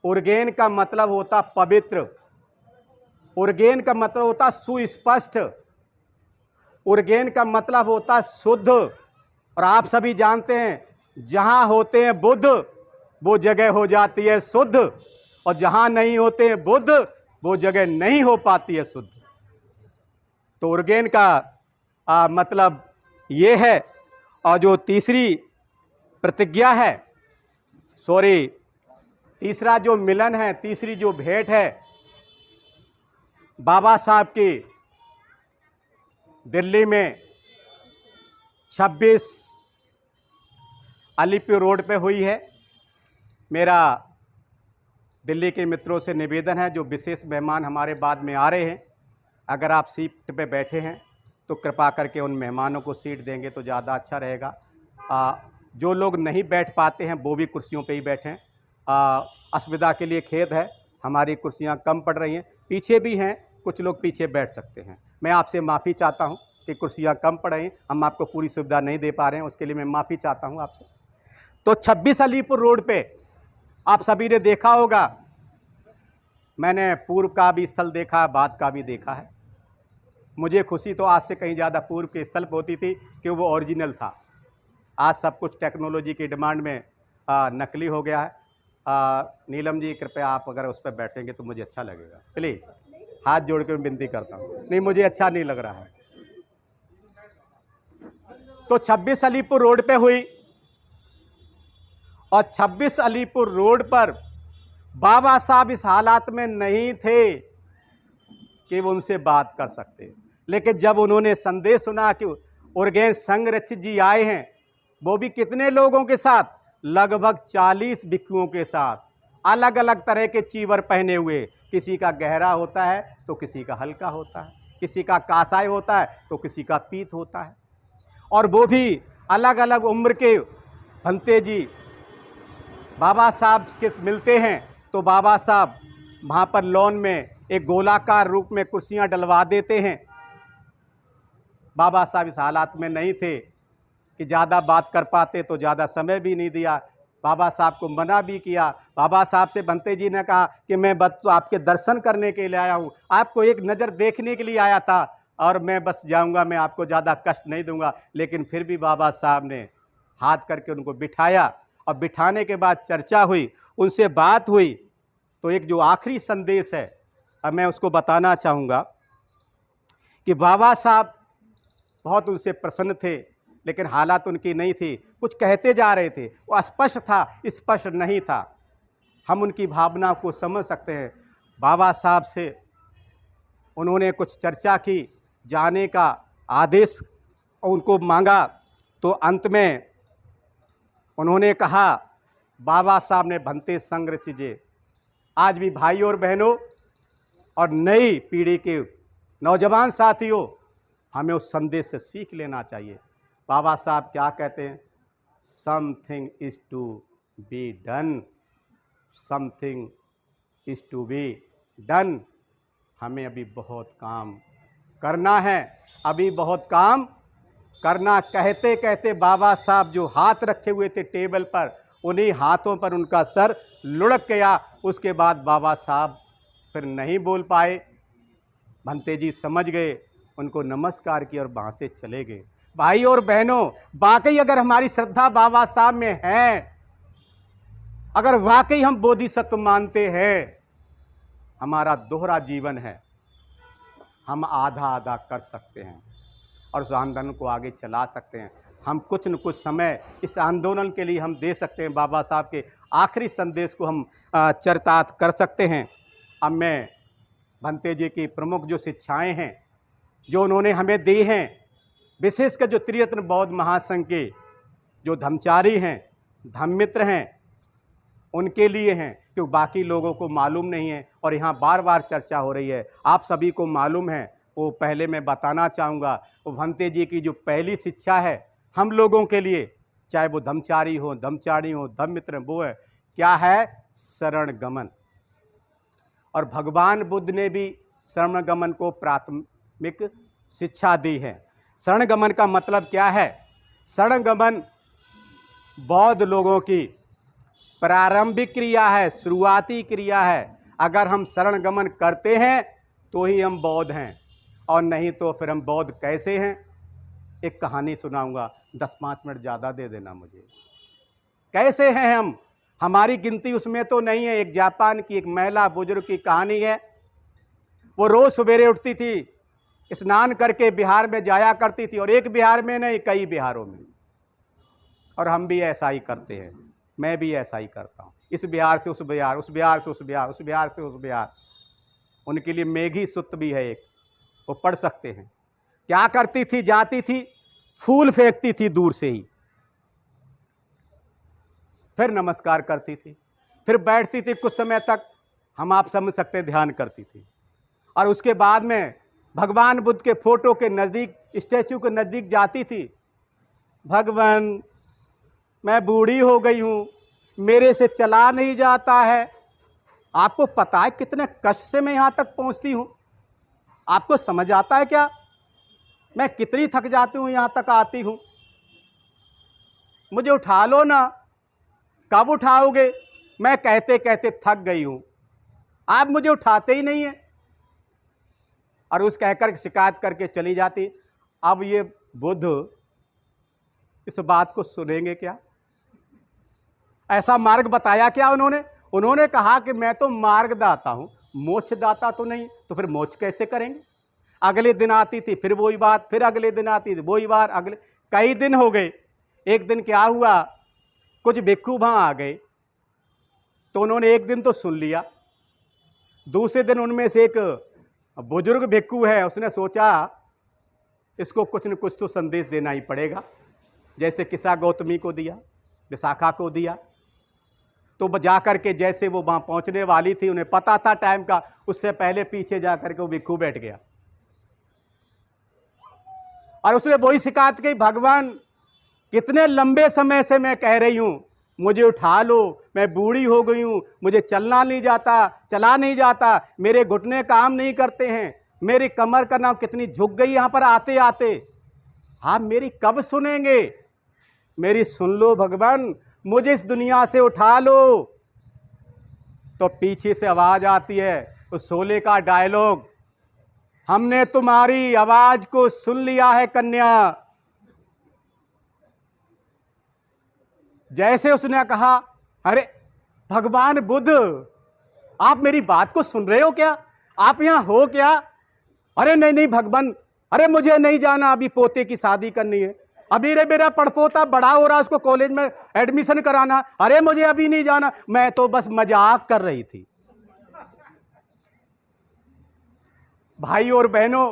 उर्गेन का मतलब होता पवित्र, उर्गेन का मतलब होता सुस्पष्ट, उर्गेन का मतलब होता शुद्ध। और आप सभी जानते हैं जहां होते हैं बुद्ध वो जगह हो जाती है शुद्ध, और जहां नहीं होते हैं बुद्ध वो जगह नहीं हो पाती है शुद्ध। तो उर्गेन का मतलब ये है। और जो तीसरी प्रतिज्ञा है, तीसरा जो मिलन है, तीसरी जो भेंट है, बाबा साहब की दिल्ली में 26 अलीपुर रोड पे हुई है। मेरा दिल्ली के मित्रों से निवेदन है, जो विशेष मेहमान हमारे बाद में आ रहे हैं, अगर आप सीट पे बैठे हैं तो कृपा करके उन मेहमानों को सीट देंगे तो ज़्यादा अच्छा रहेगा। जो लोग नहीं बैठ पाते हैं वो भी कुर्सियों पे ही बैठें। असुविधा के लिए खेद है, हमारी कुर्सियां कम पड़ रही हैं। पीछे भी हैं, कुछ लोग पीछे बैठ सकते हैं। मैं आपसे माफ़ी चाहता हूं कि कुर्सियां कम पड़ रही, हम आपको पूरी सुविधा नहीं दे पा रहे हैं, उसके लिए मैं माफ़ी चाहता हूं आपसे। तो 26 अलीपुर रोड पे आप सभी ने देखा होगा, मैंने पूर्व का भी स्थल देखा है, बाद का भी देखा है। मुझे खुशी तो आज से कहीं ज़्यादा पूर्व के स्थल पर होती थी कि वो ओरिजिनल था। आज सब कुछ टेक्नोलॉजी की डिमांड में नकली हो गया है। नीलम जी कृपया आप अगर उस पर बैठेंगे तो मुझे अच्छा लगेगा, प्लीज़ हाथ जोड़ के विनती करता हूँ। नहीं, मुझे अच्छा नहीं लग रहा है। तो 26 अलीपुर रोड पे हुई और 26 अलीपुर रोड पर बाबा साहब इस हालात में नहीं थे कि वो उनसे बात कर सकते, लेकिन जब उन्होंने संदेश सुना कि उर्गेन संरक्षित जी आए हैं, वो भी कितने लोगों के साथ, लगभग 40 भिक्षुओं के साथ, अलग अलग तरह के चीवर पहने हुए। किसी का गहरा होता है तो किसी का हल्का होता है, किसी का कासाय होता है तो किसी का पीत होता है, और वो भी अलग अलग उम्र के। भंते जी बाबा साहब के मिलते हैं तो बाबा साहब वहाँ पर लॉन में एक गोलाकार रूप में कुर्सियाँ डलवा देते हैं। बाबा साहब इस हालात में नहीं थे कि ज़्यादा बात कर पाते, तो ज़्यादा समय भी नहीं दिया। बाबा साहब को मना भी किया। बाबा साहब से भंते जी ने कहा कि मैं बस तो आपके दर्शन करने के लिए आया हूँ, आपको एक नज़र देखने के लिए आया था और मैं बस जाऊँगा, मैं आपको ज़्यादा कष्ट नहीं दूँगा। लेकिन फिर भी बाबा साहब ने हाथ करके उनको बिठाया और बिठाने के बाद चर्चा हुई, उनसे बात हुई। तो एक जो आखिरी संदेश है अब मैं उसको बताना चाहूँगा कि बाबा साहब बहुत उनसे प्रसन्न थे, लेकिन हालात उनकी नहीं थी। कुछ कहते जा रहे थे, वो स्पष्ट था, स्पष्ट नहीं था। हम उनकी भावना को समझ सकते हैं। बाबा साहब से उन्होंने कुछ चर्चा की, जाने का आदेश उनको मांगा, तो अंत में उन्होंने कहा, बाबा साहब ने भंते संरक्षित जी, आज भी भाई और बहनों और नई पीढ़ी के नौजवान साथियों, हमें उस संदेश से सीख लेना चाहिए। बाबा साहब क्या कहते हैं? Something is to be done, something is to be done. हमें अभी बहुत काम करना है, अभी बहुत काम करना। कहते कहते बाबा साहब जो हाथ रखे हुए थे टेबल पर, उन्हीं हाथों पर उनका सर लुढ़क गया। उसके बाद बाबा साहब फिर नहीं बोल पाए। भंते जी समझ गए, उनको नमस्कार किया और वहाँ से चले गए। भाई और बहनों, वाकई अगर हमारी श्रद्धा बाबा साहब में है, अगर वाकई हम बोधिसत्व मानते हैं, हमारा दोहरा जीवन है, हम आधा आधा कर सकते हैं और उस आंदोलन को आगे चला सकते हैं। हम कुछ न कुछ समय इस आंदोलन के लिए हम दे सकते हैं। बाबा साहब के आखिरी संदेश को हम चरितार्थ कर सकते हैं। अब मैं भंते जी की प्रमुख जो शिक्षाएं हैं, जो उन्होंने हमें दी हैं, विशेषकर जो त्रिरत्न बौद्ध महासंघ के जो धर्मचारी हैं, धम्ममित्र हैं, उनके लिए हैं, क्योंकि बाकी लोगों को मालूम नहीं है और यहाँ बार बार चर्चा हो रही है। आप सभी को मालूम है, वो पहले मैं बताना चाहूँगा। वो भंते जी की जो पहली शिक्षा है हम लोगों के लिए, चाहे वो धर्मचारी हो, धर्मचारी हो, धम्ममित्र, वो है क्या है? शरण गमन। और भगवान बुद्ध ने भी शरण गमन को प्राथमिक शिक्षा दी है। शरण गमन का मतलब क्या है? शरण गमन बौद्ध लोगों की प्रारंभिक क्रिया है, शुरुआती क्रिया है। अगर हम शरण गमन करते हैं तो ही हम बौद्ध हैं, और नहीं तो फिर हम बौद्ध कैसे हैं? एक कहानी सुनाऊंगा, 10-5 मिनट ज़्यादा दे देना मुझे। कैसे हैं हम? हमारी गिनती उसमें तो नहीं है। एक जापान की एक महिला बुजुर्ग की कहानी है। वो रोज़ सवेरे उठती थी, स्नान करके बिहार में जाया करती थी, और एक बिहार में नहीं, कई बिहारों में। और हम भी ऐसा ही करते हैं, मैं भी ऐसा ही करता हूँ। इस बिहार से उस बिहार, उस बिहार से उस बिहार, उस बिहार से उस बिहार। उनके लिए मेघी सूत्र भी है एक, वो पढ़ सकते हैं। क्या करती थी? जाती थी, फूल फेंकती थी दूर से ही, फिर नमस्कार करती थी, फिर बैठती थी कुछ समय तक, हम आप समझ सकते हैं, ध्यान करती थी। और उसके बाद में भगवान बुद्ध के फोटो के नज़दीक, स्टैचू के नज़दीक जाती थी। भगवान, मैं बूढ़ी हो गई हूँ, मेरे से चला नहीं जाता है। आपको पता है कितने कष्ट से मैं यहाँ तक पहुँचती हूँ? आपको समझ आता है क्या? मैं कितनी थक जाती हूँ, यहाँ तक आती हूँ। मुझे उठा लो ना। कब उठाओगे? मैं कहते कहते थक गई हूँ, आप मुझे उठाते ही नहीं हैं। और उस कहकर शिकायत करके चली जाती। अब ये बुद्ध इस बात को सुनेंगे क्या? ऐसा मार्ग बताया क्या उन्होंने? उन्होंने कहा कि मैं तो मार्गदाता हूं, मोक्षदाता तो नहीं, तो फिर मोक्ष कैसे करेंगे? अगले दिन आती थी फिर वही बात, फिर अगले दिन आती थी वही बात, अगले कई दिन हो गए। एक दिन क्या हुआ, कुछ भिक्षु वहां आ गए, तो उन्होंने एक दिन तो सुन लिया। दूसरे दिन उनमें से एक बुजुर्ग भिक्षु है, उसने सोचा इसको कुछ न कुछ तो संदेश देना ही पड़ेगा। जैसे किसा गौतमी को दिया, विशाखा को दिया, तो जा करके जैसे वो वहां पहुंचने वाली थी, उन्हें पता था टाइम का, उससे पहले पीछे जा करके वो भिक्षु बैठ गया और उसने वही शिकायत की, भगवान कितने लंबे समय से मैं कह रही हूं मुझे उठा लो, मैं बूढ़ी हो गई हूं, मुझे चलना नहीं जाता, चला नहीं जाता, मेरे घुटने काम नहीं करते हैं, मेरी कमर का नाम कितनी झुक गई यहां पर आते आते, आप मेरी कब सुनेंगे? मेरी सुन लो भगवान, मुझे इस दुनिया से उठा लो। तो पीछे से आवाज आती है, उस शोले का डायलॉग, हमने तुम्हारी आवाज को सुन लिया है कन्या। जैसे उसने कहा, अरे भगवान बुद्ध, आप मेरी बात को सुन रहे हो क्या? आप यहां हो क्या? अरे नहीं नहीं भगवान, अरे मुझे नहीं जाना, अभी पोते की शादी करनी है, अभी रे मेरा पड़पोता बड़ा हो रहा, उसको कॉलेज में एडमिशन कराना, अरे मुझे अभी नहीं जाना, मैं तो बस मजाक कर रही थी। भाई और बहनों,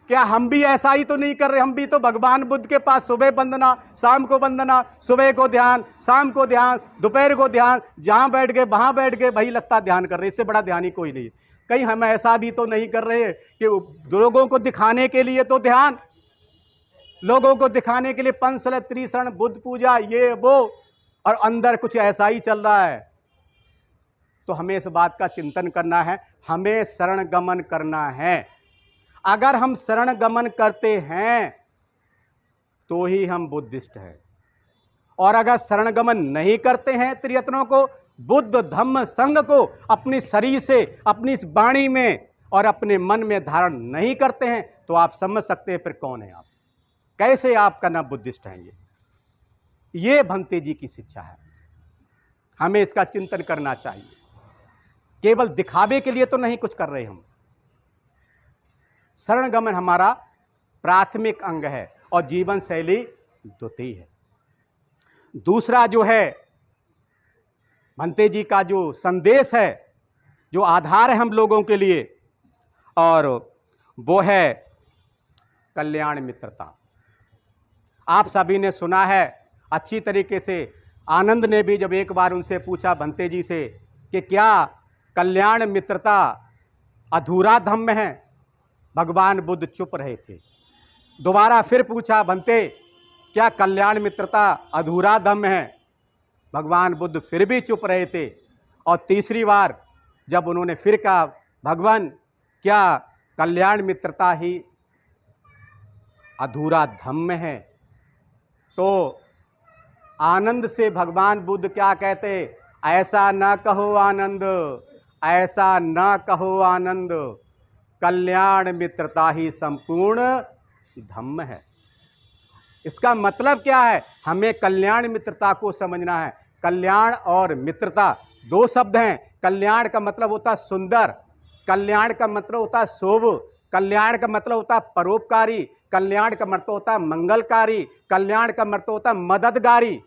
क्या हम भी ऐसा ही तो नहीं कर रहे? हम भी तो भगवान बुद्ध के पास सुबह वंदना, शाम को वंदना, सुबह को ध्यान, शाम को ध्यान, दोपहर को ध्यान, जहां बैठ गए वहां बैठ गए, वही लगता ध्यान कर रहे, इससे बड़ा ध्यान ही कोई नहीं। कहीं हम ऐसा भी तो नहीं कर रहे कि लोगों को दिखाने के लिए तो ध्यान, लोगों को दिखाने के लिए पंचशल, त्रिशरण, बुद्ध पूजा, ये वो, और अंदर कुछ ऐसा ही चल रहा है। तो हमें इस बात का चिंतन करना है, हमें शरण गमन करना है। अगर हम शरण गमन करते हैं तो ही हम बुद्धिस्ट हैं, और अगर शरण गमन नहीं करते हैं, त्रियत्नों को, बुद्ध धम्म संघ को अपनी शरीर से, अपनी इस वाणी में और अपने मन में धारण नहीं करते हैं, तो आप समझ सकते हैं फिर कौन है आप, कैसे आपका नाम बुद्धिस्ट है। ये भंते जी की शिक्षा है, हमें इसका चिंतन करना चाहिए। केवल दिखावे के लिए तो नहीं कुछ कर रहे हम। शरण गमन हमारा प्राथमिक अंग है और जीवन शैली द्वितीय है। दूसरा जो है भंते जी का जो संदेश है, जो आधार है हम लोगों के लिए, और वो है कल्याण मित्रता। आप सभी ने सुना है अच्छी तरीके से। आनंद ने भी जब एक बार उनसे पूछा भंते जी से कि क्या कल्याण मित्रता अधूरा धम्म है, भगवान बुद्ध चुप रहे थे। दोबारा फिर पूछा, भंते क्या कल्याण मित्रता अधूरा धम्म है, भगवान बुद्ध फिर भी चुप रहे थे। और तीसरी बार जब उन्होंने फिर कहा, भगवान क्या कल्याण मित्रता ही अधूरा धम्म है, तो आनंद से भगवान बुद्ध क्या कहते, ऐसा ना कहो आनंद, ऐसा ना कहो आनंद, कल्याण मित्रता ही संपूर्ण धम्म है। इसका मतलब क्या है? हमें कल्याण मित्रता को समझना है। कल्याण और मित्रता दो शब्द हैं। कल्याण का मतलब होता है सुंदर, कल्याण का मतलब होता है शुभ, कल्याण का मतलब होता है परोपकारी, कल्याण का मतलब होता है मंगलकारी, कल्याण का मतलब होता है मददगारी।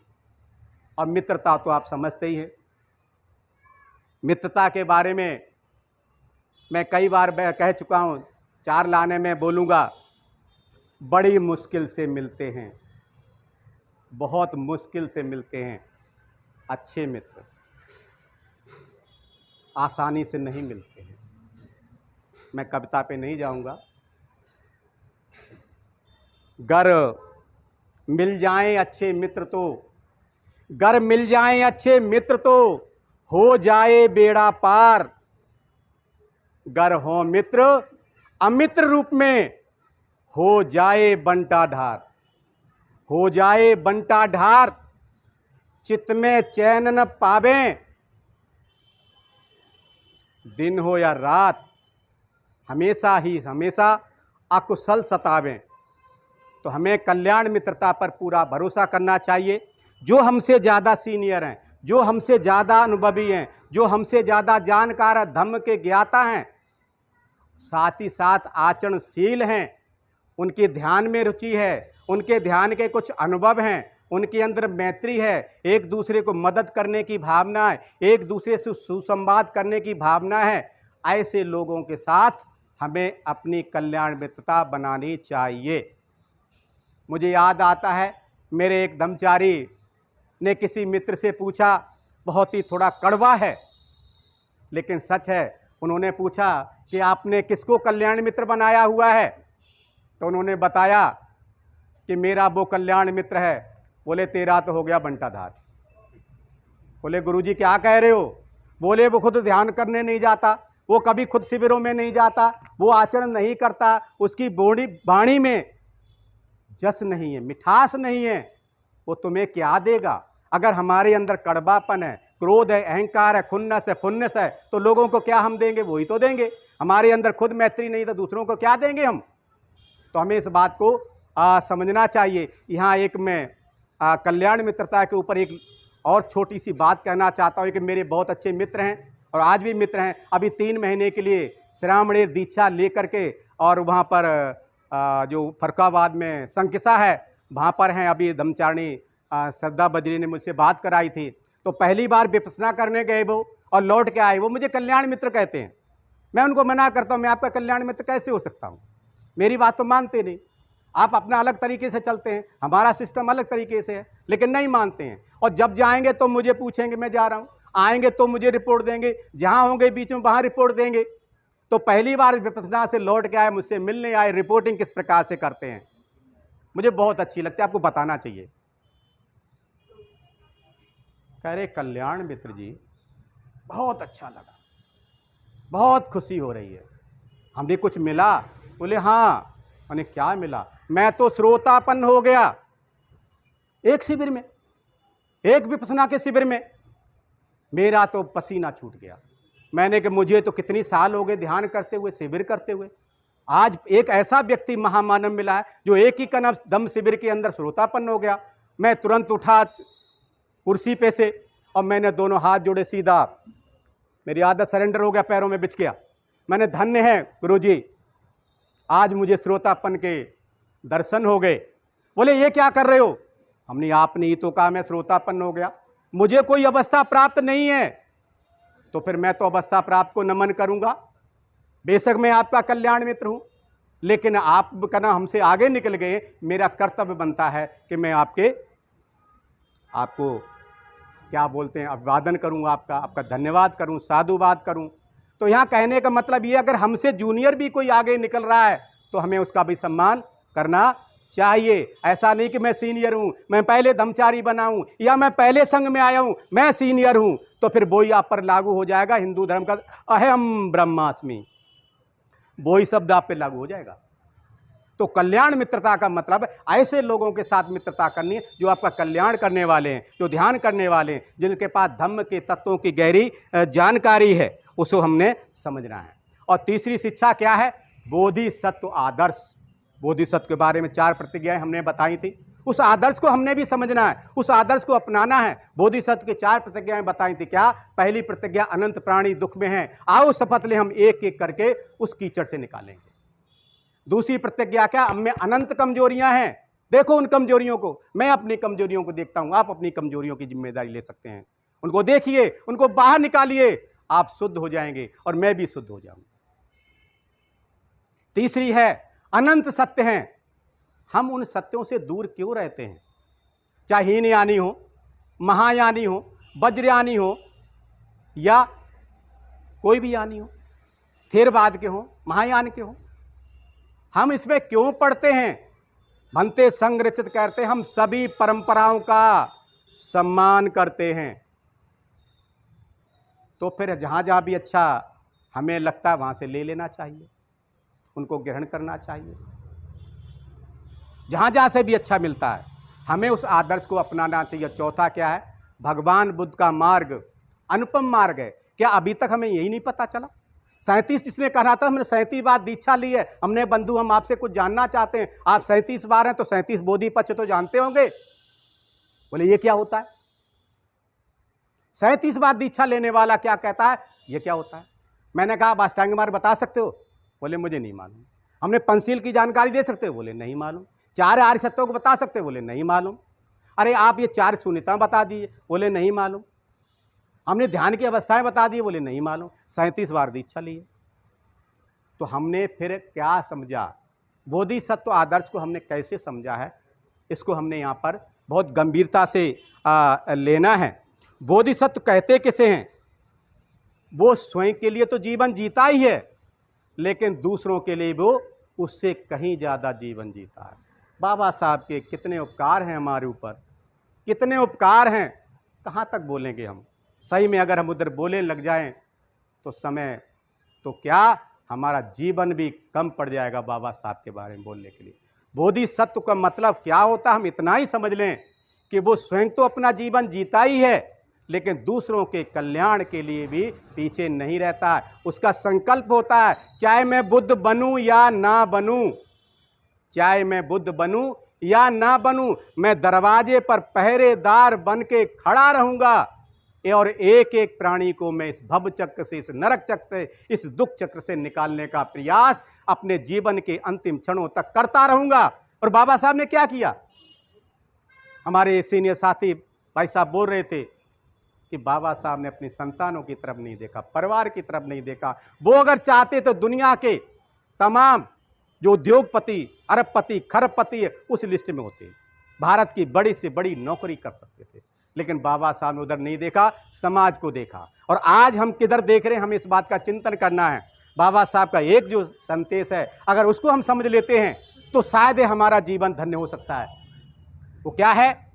और मित्रता तो आप समझते ही हैं। मित्रता के बारे में मैं कई बार कह चुका हूं, 4 लाने में बोलूँगा। बड़ी मुश्किल से मिलते हैं, बहुत मुश्किल से मिलते हैं अच्छे मित्र, आसानी से नहीं मिलते हैं। मैं कविता पे नहीं जाऊंगा। गर मिल जाएं अच्छे मित्र तो, गर मिल जाएं अच्छे मित्र तो हो जाए बेड़ा पार, गर हो मित्र अमित्र रूप में हो जाए बंटा ढार, हो जाए बंटा ढार, चित्त में चैन न पावें, दिन हो या रात हमेशा ही हमेशा अकुशल सतावें, तो हमें कल्याण मित्रता पर पूरा भरोसा करना चाहिए। जो हमसे ज़्यादा सीनियर हैं, जो हमसे ज़्यादा अनुभवी हैं, जो हमसे ज़्यादा जानकार धम्म के ज्ञाता हैं, साथ ही साथ आचरणशील हैं, उनके ध्यान में रुचि है, उनके ध्यान के कुछ अनुभव हैं, उनके अंदर मैत्री है, एक दूसरे को मदद करने की भावना है, एक दूसरे से सुसंवाद करने की भावना है, ऐसे लोगों के साथ हमें अपनी कल्याण मित्रता बनानी चाहिए। मुझे याद आता है, मेरे एक धम्मचारी ने किसी मित्र से पूछा, बहुत ही थोड़ा कड़वा है लेकिन सच है, उन्होंने पूछा कि आपने किसको कल्याण मित्र बनाया हुआ है? तो उन्होंने बताया कि मेरा वो कल्याण मित्र है। बोले तेरा तो हो गया बंटाधार। बोले गुरुजी क्या कह रहे हो? बोले वो खुद ध्यान करने नहीं जाता, वो कभी खुद शिविरों में नहीं जाता, वो आचरण नहीं करता, उसकी वाणी में जस नहीं है, मिठास नहीं है, वो तुम्हें क्या देगा? अगर हमारे अंदर कड़वापन है, क्रोध है, अहंकार है, खुन्नस है, फुन्नस है, तो लोगों को क्या हम देंगे? वही तो देंगे। हमारे अंदर खुद मैत्री नहीं तो दूसरों को क्या देंगे हम? तो हमें इस बात को समझना चाहिए। यहाँ एक मैं कल्याण मित्रता के ऊपर एक और छोटी सी बात कहना चाहता हूँ कि मेरे बहुत अच्छे मित्र हैं और आज भी मित्र हैं। अभी 3 महीने के लिए श्रामणे दीक्षा लेकर के और वहाँ पर जो फरकाबाद में संकिसा है वहाँ पर हैं। अभी धम्मचारिणी श्रद्धा बजरी ने मुझसे बात कराई थी, तो पहली बार विपश्यना करने गए वो और लौट के आए। वो मुझे कल्याण मित्र कहते हैं। मैं उनको मना करता हूँ, मैं आपका कल्याण मित्र कैसे हो सकता हूँ? मेरी बात तो मानते नहीं। आप अपना अलग तरीके से चलते हैं, हमारा सिस्टम अलग तरीके से है, लेकिन नहीं मानते हैं। और जब जाएंगे तो मुझे पूछेंगे मैं जा रहा हूँ, आएंगे तो मुझे रिपोर्ट देंगे, जहाँ होंगे बीच में वहाँ रिपोर्ट देंगे। तो पहली बार विपश्यना से लौट के आए, मुझसे मिलने आए, रिपोर्टिंग किस प्रकार से करते हैं मुझे बहुत अच्छी लगती है, आपको बताना चाहिए। कह रहे कल्याण मित्र जी बहुत अच्छा लगा, बहुत खुशी हो रही है, हमें कुछ मिला? बोले हाँ। मैंने क्या मिला? मैं तो श्रोतापन्न हो गया। एक शिविर में, एक विपश्यना के शिविर में मेरा तो पसीना छूट गया। मैंने कि मुझे तो कितनी साल हो गए ध्यान करते हुए, शिविर करते हुए, आज एक ऐसा व्यक्ति महामानव मिला है जो एक ही कदम शिविर के अंदर श्रोतापन्न हो गया। मैं तुरंत उठा कुर्सी पे से और मैंने दोनों हाथ जोड़े, सीधा मेरी आदत सरेंडर हो गया, पैरों में बिछ गया। मैंने धन्य है गुरुजी, आज मुझे श्रोतापन के दर्शन हो गए। बोले ये क्या कर रहे हो? हमने आपने ही तो कहा मैं श्रोतापन्न हो गया, मुझे कोई अवस्था प्राप्त नहीं है, तो फिर मैं तो अवस्था प्राप्त को नमन करूंगा। बेशक मैं आपका कल्याण मित्र हूं, लेकिन आप कहना हमसे आगे निकल गए, मेरा कर्तव्य बनता है कि मैं आपको क्या बोलते हैं, अभिवादन करूं, आपका धन्यवाद करूं, साधुवाद करूं। तो यहाँ कहने का मतलब ये, अगर हमसे जूनियर भी कोई आगे निकल रहा है तो हमें उसका भी सम्मान करना चाहिए। ऐसा नहीं कि मैं सीनियर हूं, मैं पहले धम्मचारी बना हूं, या मैं पहले संघ में आया हूं, मैं सीनियर हूं, तो फिर वही आप पर लागू हो जाएगा हिंदू धर्म का अहम ब्रह्मास्मि, वही शब्द आप पे लागू हो जाएगा। तो कल्याण मित्रता का मतलब ऐसे लोगों के साथ मित्रता करनी है जो आपका कल्याण करने वाले हैं, जो ध्यान करने वाले हैं, जिनके पास धम्म के तत्वों की गहरी जानकारी है, उसको हमने समझना है। और तीसरी शिक्षा क्या है? बोधिसत्व आदर्श। बोधिसत्व के बारे में 4 प्रतिज्ञाएं हमने बताई थी, उस आदर्श को हमने भी समझना है, उस आदर्श को अपनाना है। बोधिसत्व की 4 प्रतिज्ञाएं बताई थी। क्या? पहली प्रतिज्ञा, अनंत प्राणी दुख में हैं, आओ शपथ ले हम एक एक करके उस कीचड़ से निकालेंगे। दूसरी प्रतिज्ञा क्या? हम में अनंत कमजोरियां हैं, देखो उन कमजोरियों को, मैं अपनी कमजोरियों को देखता हूं, आप अपनी कमजोरियों की जिम्मेदारी ले सकते हैं, उनको देखिए, उनको बाहर निकालिए, आप शुद्ध हो जाएंगे और मैं भी शुद्ध हो जाऊंगा। तीसरी है अनंत सत्य हैं, हम उन सत्यों से दूर क्यों रहते हैं? चाहे हीनयानी हो, महायानी हो, वज्रयानी हो, या कोई भी यानी हो, थेरवाद के हो, महायान के हो, हम इसमें क्यों पढ़ते हैं? भंते संरचित करते, हम सभी परंपराओं का सम्मान करते हैं। तो फिर जहां जहां भी अच्छा हमें लगता है वहां से ले लेना चाहिए, उनको ग्रहण करना चाहिए। जहां जहां से भी अच्छा मिलता है हमें उस आदर्श को अपनाना चाहिए। चौथा क्या है? भगवान बुद्ध का मार्ग अनुपम मार्ग है। क्या अभी तक हमें यही नहीं पता चला? 37 इसमें कह रहा था, हमने 37 बार दीक्षा ली है, हमने बंधु हम आपसे कुछ जानना चाहते हैं। आप 37 बार हैं तो 37 बोधि पक्ष तो जानते होंगे। बोले ये क्या होता है? 37 बार दीक्षा लेने वाला क्या कहता है ये क्या होता है? मैंने कहा आप अष्टांग मार्ग बता सकते हो? बोले मुझे नहीं मालूम। हमने पंचशील की जानकारी दे सकते हो? बोले नहीं मालूम। 4 आर्य सत्यों को बता सकते हो? बोले नहीं मालूम। अरे आप ये 4 शून्यता बता दीजिए? बोले नहीं मालूम। हमने ध्यान की अवस्थाएं बता दी? बोले नहीं मालूम। 37 बार दीक्षा ली। तो हमने फिर क्या समझा, बोधिसत्व आदर्श को हमने कैसे समझा है, इसको हमने यहाँ पर बहुत गंभीरता से लेना है। बोधिसत्व कहते किसे हैं? वो स्वयं के लिए तो जीवन जीता ही है, लेकिन दूसरों के लिए वो उससे कहीं ज़्यादा जीवन जीता है। बाबा साहब के कितने उपकार हैं हमारे ऊपर, कितने उपकार हैं, कहाँ तक बोलेंगे हम। सही में अगर हम उधर बोलने लग जाएं तो समय तो क्या हमारा जीवन भी कम पड़ जाएगा बाबा साहब के बारे में बोलने के लिए। बोधिसत्व का मतलब क्या होता है, हम इतना ही समझ लें कि वो स्वयं तो अपना जीवन जीता ही है, लेकिन दूसरों के कल्याण के लिए भी पीछे नहीं रहता है। उसका संकल्प होता है, चाहे मैं बुद्ध बनूं या ना बनूं, चाहे मैं बुद्ध बनूं या ना बनूं, मैं दरवाजे पर पहरेदार बन के खड़ा रहूंगा और एक एक प्राणी को मैं इस भव चक्र से, इस नरक चक्र से, इस दुख चक्र से निकालने का प्रयास अपने जीवन के अंतिम क्षणों तक करता रहूंगा। और बाबा साहब ने क्या किया? हमारे सीनियर साथी भाई साहब बोल रहे थे कि बाबा साहब ने अपनी संतानों की तरफ नहीं देखा, परिवार की तरफ नहीं देखा। वो अगर चाहते तो दुनिया के तमाम जो उद्योगपति, अरबपति, खरबपति है उस लिस्ट में होते, भारत की बड़ी से बड़ी नौकरी कर सकते थे, लेकिन बाबा साहब ने उधर नहीं देखा, समाज को देखा। और आज हम किधर देख रहे हैं, हमें इस बात का चिंतन करना है। बाबा साहब का एक जो संदेश है, अगर उसको हम समझ लेते हैं तो शायद हमारा जीवन धन्य हो सकता है। वो क्या है?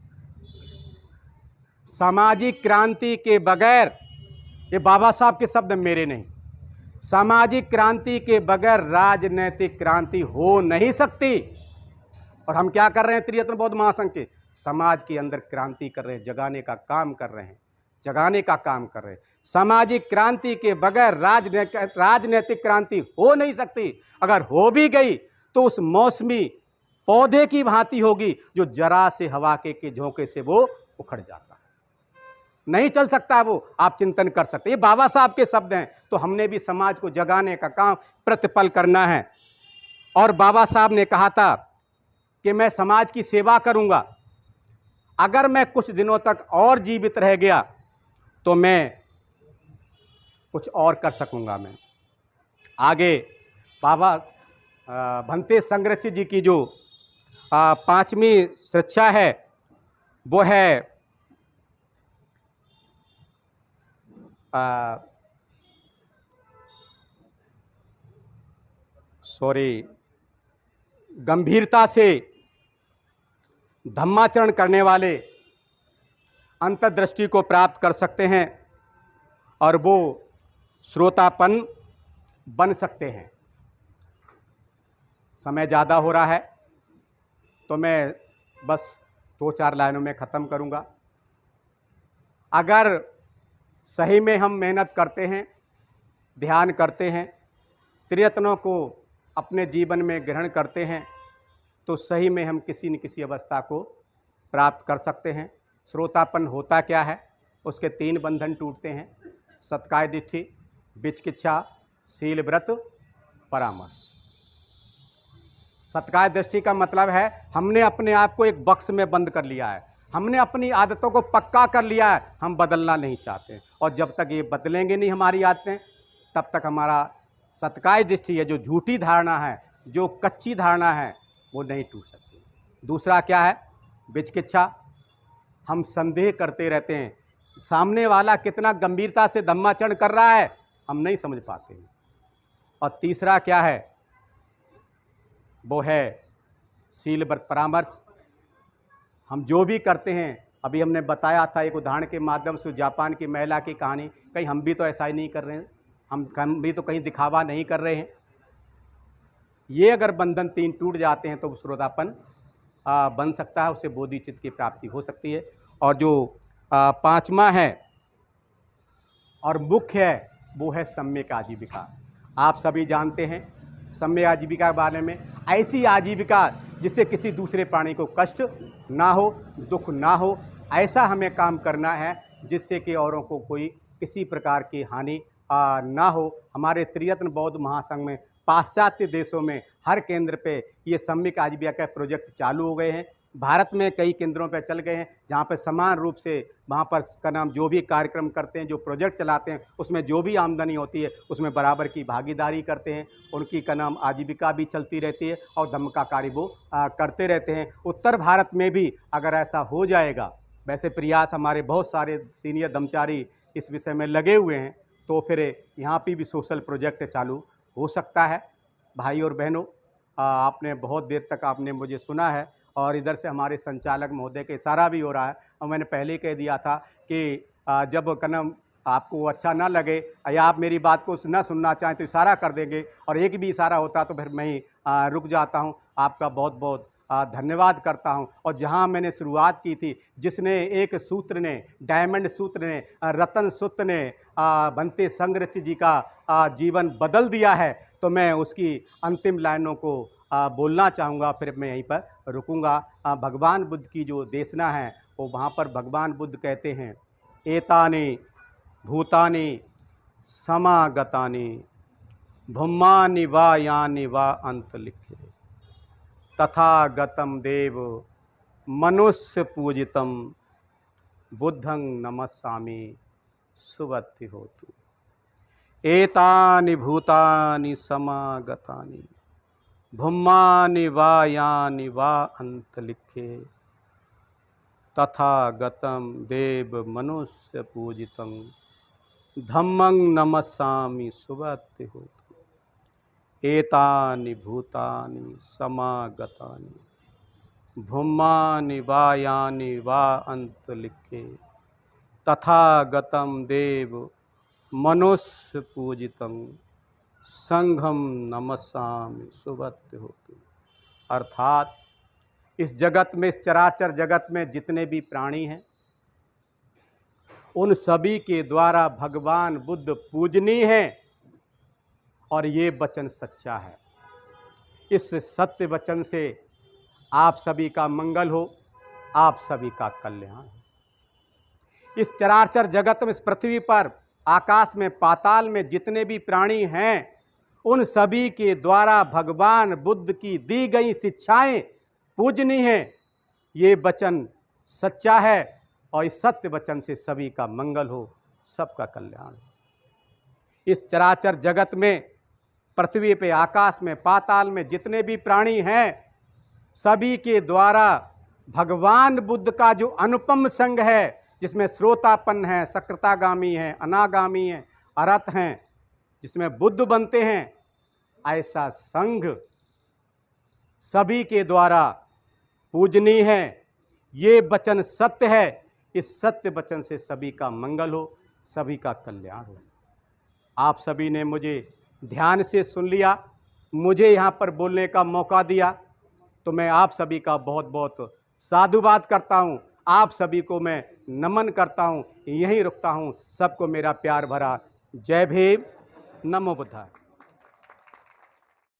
सामाजिक क्रांति के बगैर, ये बाबा साहब के शब्द मेरे नहीं, सामाजिक क्रांति के बगैर राजनैतिक क्रांति हो नहीं सकती। और हम क्या कर रहे हैं? त्रिरत्न बौद्ध महासंघ के समाज के अंदर क्रांति कर रहे हैं, जगाने का काम कर रहे हैं, जगाने का काम कर रहे हैं। सामाजिक क्रांति के बगैर राजनैतिक क्रांति हो नहीं सकती। अगर हो भी गई तो उस मौसमी पौधे की भांति होगी जो जरा से हवा के झोंके से वो उखड़ जाता है, नहीं चल सकता वो। आप चिंतन कर सकते हैं, ये बाबा साहब के शब्द हैं। तो हमने भी समाज को जगाने का काम प्रतिपल करना है। और बाबा साहब ने कहा था कि मैं समाज की सेवा करूंगा। अगर मैं कुछ दिनों तक और जीवित रह गया तो मैं कुछ और कर सकूंगा। मैं आगे बाबा भंते संग्रचित जी की जो 5वीं शिक्षा है वो है गंभीरता से धम्माचरण करने वाले अंतर्दृष्टि को प्राप्त कर सकते हैं और वो श्रोतापन बन सकते हैं। समय ज़्यादा हो रहा है तो मैं बस 2-4 लाइनों में ख़त्म करूँगा। अगर सही में हम मेहनत करते हैं, ध्यान करते हैं, त्रिरत्नों को अपने जीवन में ग्रहण करते हैं, तो सही में हम किसी न किसी अवस्था को प्राप्त कर सकते हैं। श्रोतापन होता क्या है? उसके 3 बंधन टूटते हैं, सत्काय दिट्ठि, विचिकित्सा, शील व्रत, परामर्श। सत्काय दृष्टि का मतलब है हमने अपने आप को एक बक्स में बंद कर लिया है, हमने अपनी आदतों को पक्का कर लिया है, हम बदलना नहीं चाहते। और जब तक ये बदलेंगे नहीं हमारी आदतें, तब तक हमारा सत्काय दृष्टि है, जो झूठी धारणा है, जो कच्ची धारणा है, वो नहीं टूट सकती। दूसरा क्या है? विचिकित्सा। हम संदेह करते रहते हैं, सामने वाला कितना गंभीरता से धम्माचरण कर रहा है हम नहीं समझ पाते हैं। और तीसरा क्या है? वो है शील व्रत, परामर्श। हम जो भी करते हैं, अभी हमने बताया था एक उदाहरण के माध्यम से जापान की महिला की कहानी, कहीं हम भी तो ऐसा ही नहीं कर रहे हैं, हम भी तो कहीं दिखावा नहीं कर रहे हैं। ये अगर बंधन 3 टूट जाते हैं तो श्रोतापन बन सकता है, उससे बोधिचित्त की प्राप्ति हो सकती है। और जो 5वां है और मुख्य है वो है सम्यक आजीविका। आप सभी जानते हैं सम्य आजीविका के बारे में। ऐसी आजीविका जिससे किसी दूसरे प्राणी को कष्ट ना हो, दुख ना हो, ऐसा हमें काम करना है जिससे कि औरों को कोई किसी प्रकार की हानि ना हो। हमारे त्रिरत्न बौद्ध महासंघ में पाश्चात्य देशों में हर केंद्र पे ये सम्यक आजीविका के प्रोजेक्ट चालू हो गए हैं। भारत में कई केंद्रों पे चल गए हैं जहाँ पर समान रूप से वहाँ पर का नाम जो भी कार्यक्रम करते हैं, जो प्रोजेक्ट चलाते हैं, उसमें जो भी आमदनी होती है उसमें बराबर की भागीदारी करते हैं। उनकी का नाम आजीविका भी चलती रहती है और धर्म का कार्य वो करते रहते हैं। उत्तर भारत में भी अगर ऐसा हो जाएगा, वैसे प्रयास हमारे बहुत सारे सीनियर धर्मचारी इस विषय में लगे हुए हैं, तो फिर यहाँ पे भी सोशल प्रोजेक्ट चालू हो सकता है। भाई और बहनों, आपने बहुत देर तक आपने मुझे सुना है और इधर से हमारे संचालक महोदय का इशारा भी हो रहा है। और मैंने पहले ही कह दिया था कि जब कदम आपको अच्छा ना लगे या आप मेरी बात को ना सुनना चाहें तो इशारा कर देंगे, और एक भी इशारा होता तो फिर मैं ही रुक जाता हूं। आपका बहुत बहुत धन्यवाद करता हूं। और जहां मैंने शुरुआत की थी, जिसने एक सूत्र ने, डायमंड सूत्र ने, रतन सूत्र ने बनते संग्रच जी का जीवन बदल दिया है, तो मैं उसकी अंतिम लाइनों को बोलना चाहूँगा, फिर मैं यहीं पर रुकूंगा। भगवान बुद्ध की जो देशना है वो वहाँ पर भगवान बुद्ध कहते हैं, एतानि भूतानि समागतानि भूमानि वा यानि वा अंतलिखे तथा गतम देव मनुष्य पूजितम बुद्धं नमस्सामि सुवत्ति होतु। एतानि भूतानि समागतानि भूमानि वा यानि वा अंतलिखे तथा गतम देव मनुष्य पूजितं धम्मं नमस्सामि सुवत्ति होतु। एतानि भूतानि समागतानि भूमानि वा यानि वा अंतलिखे तथा गतम देव मनुष्य पूजितं संघम नमस्सामि सुवत्ति होतु। अर्थात इस जगत में, इस चराचर जगत में जितने भी प्राणी हैं, उन सभी के द्वारा भगवान बुद्ध पूजनीय हैं, और ये वचन सच्चा है। इस सत्य वचन से आप सभी का मंगल हो, आप सभी का कल्याण हो। इस चराचर जगत में, इस पृथ्वी पर, आकाश में, पाताल में जितने भी प्राणी हैं, उन सभी के द्वारा भगवान बुद्ध की दी गई शिक्षाएं पूजनीय हैं। ये वचन सच्चा है, और इस सत्य वचन से सभी का मंगल हो, सबका कल्याण हो। इस चराचर जगत में, पृथ्वी पे, आकाश में, पाताल में जितने भी प्राणी हैं, सभी के द्वारा भगवान बुद्ध का जो अनुपम संग है, जिसमें श्रोतापन है, सकृतागामी है, अनागामी है, अरहत हैं, जिसमें बुद्ध बनते हैं, ऐसा संघ सभी के द्वारा पूजनीय है। ये वचन सत्य है। इस सत्य वचन से सभी का मंगल हो, सभी का कल्याण हो। आप सभी ने मुझे ध्यान से सुन लिया, मुझे यहाँ पर बोलने का मौका दिया, तो मैं आप सभी का बहुत बहुत साधुवाद करता हूँ। आप सभी को मैं नमन करता हूँ। यहीं रुकता हूँ। सबको मेरा प्यार भरा जय भीम, नमो बुद्धाय।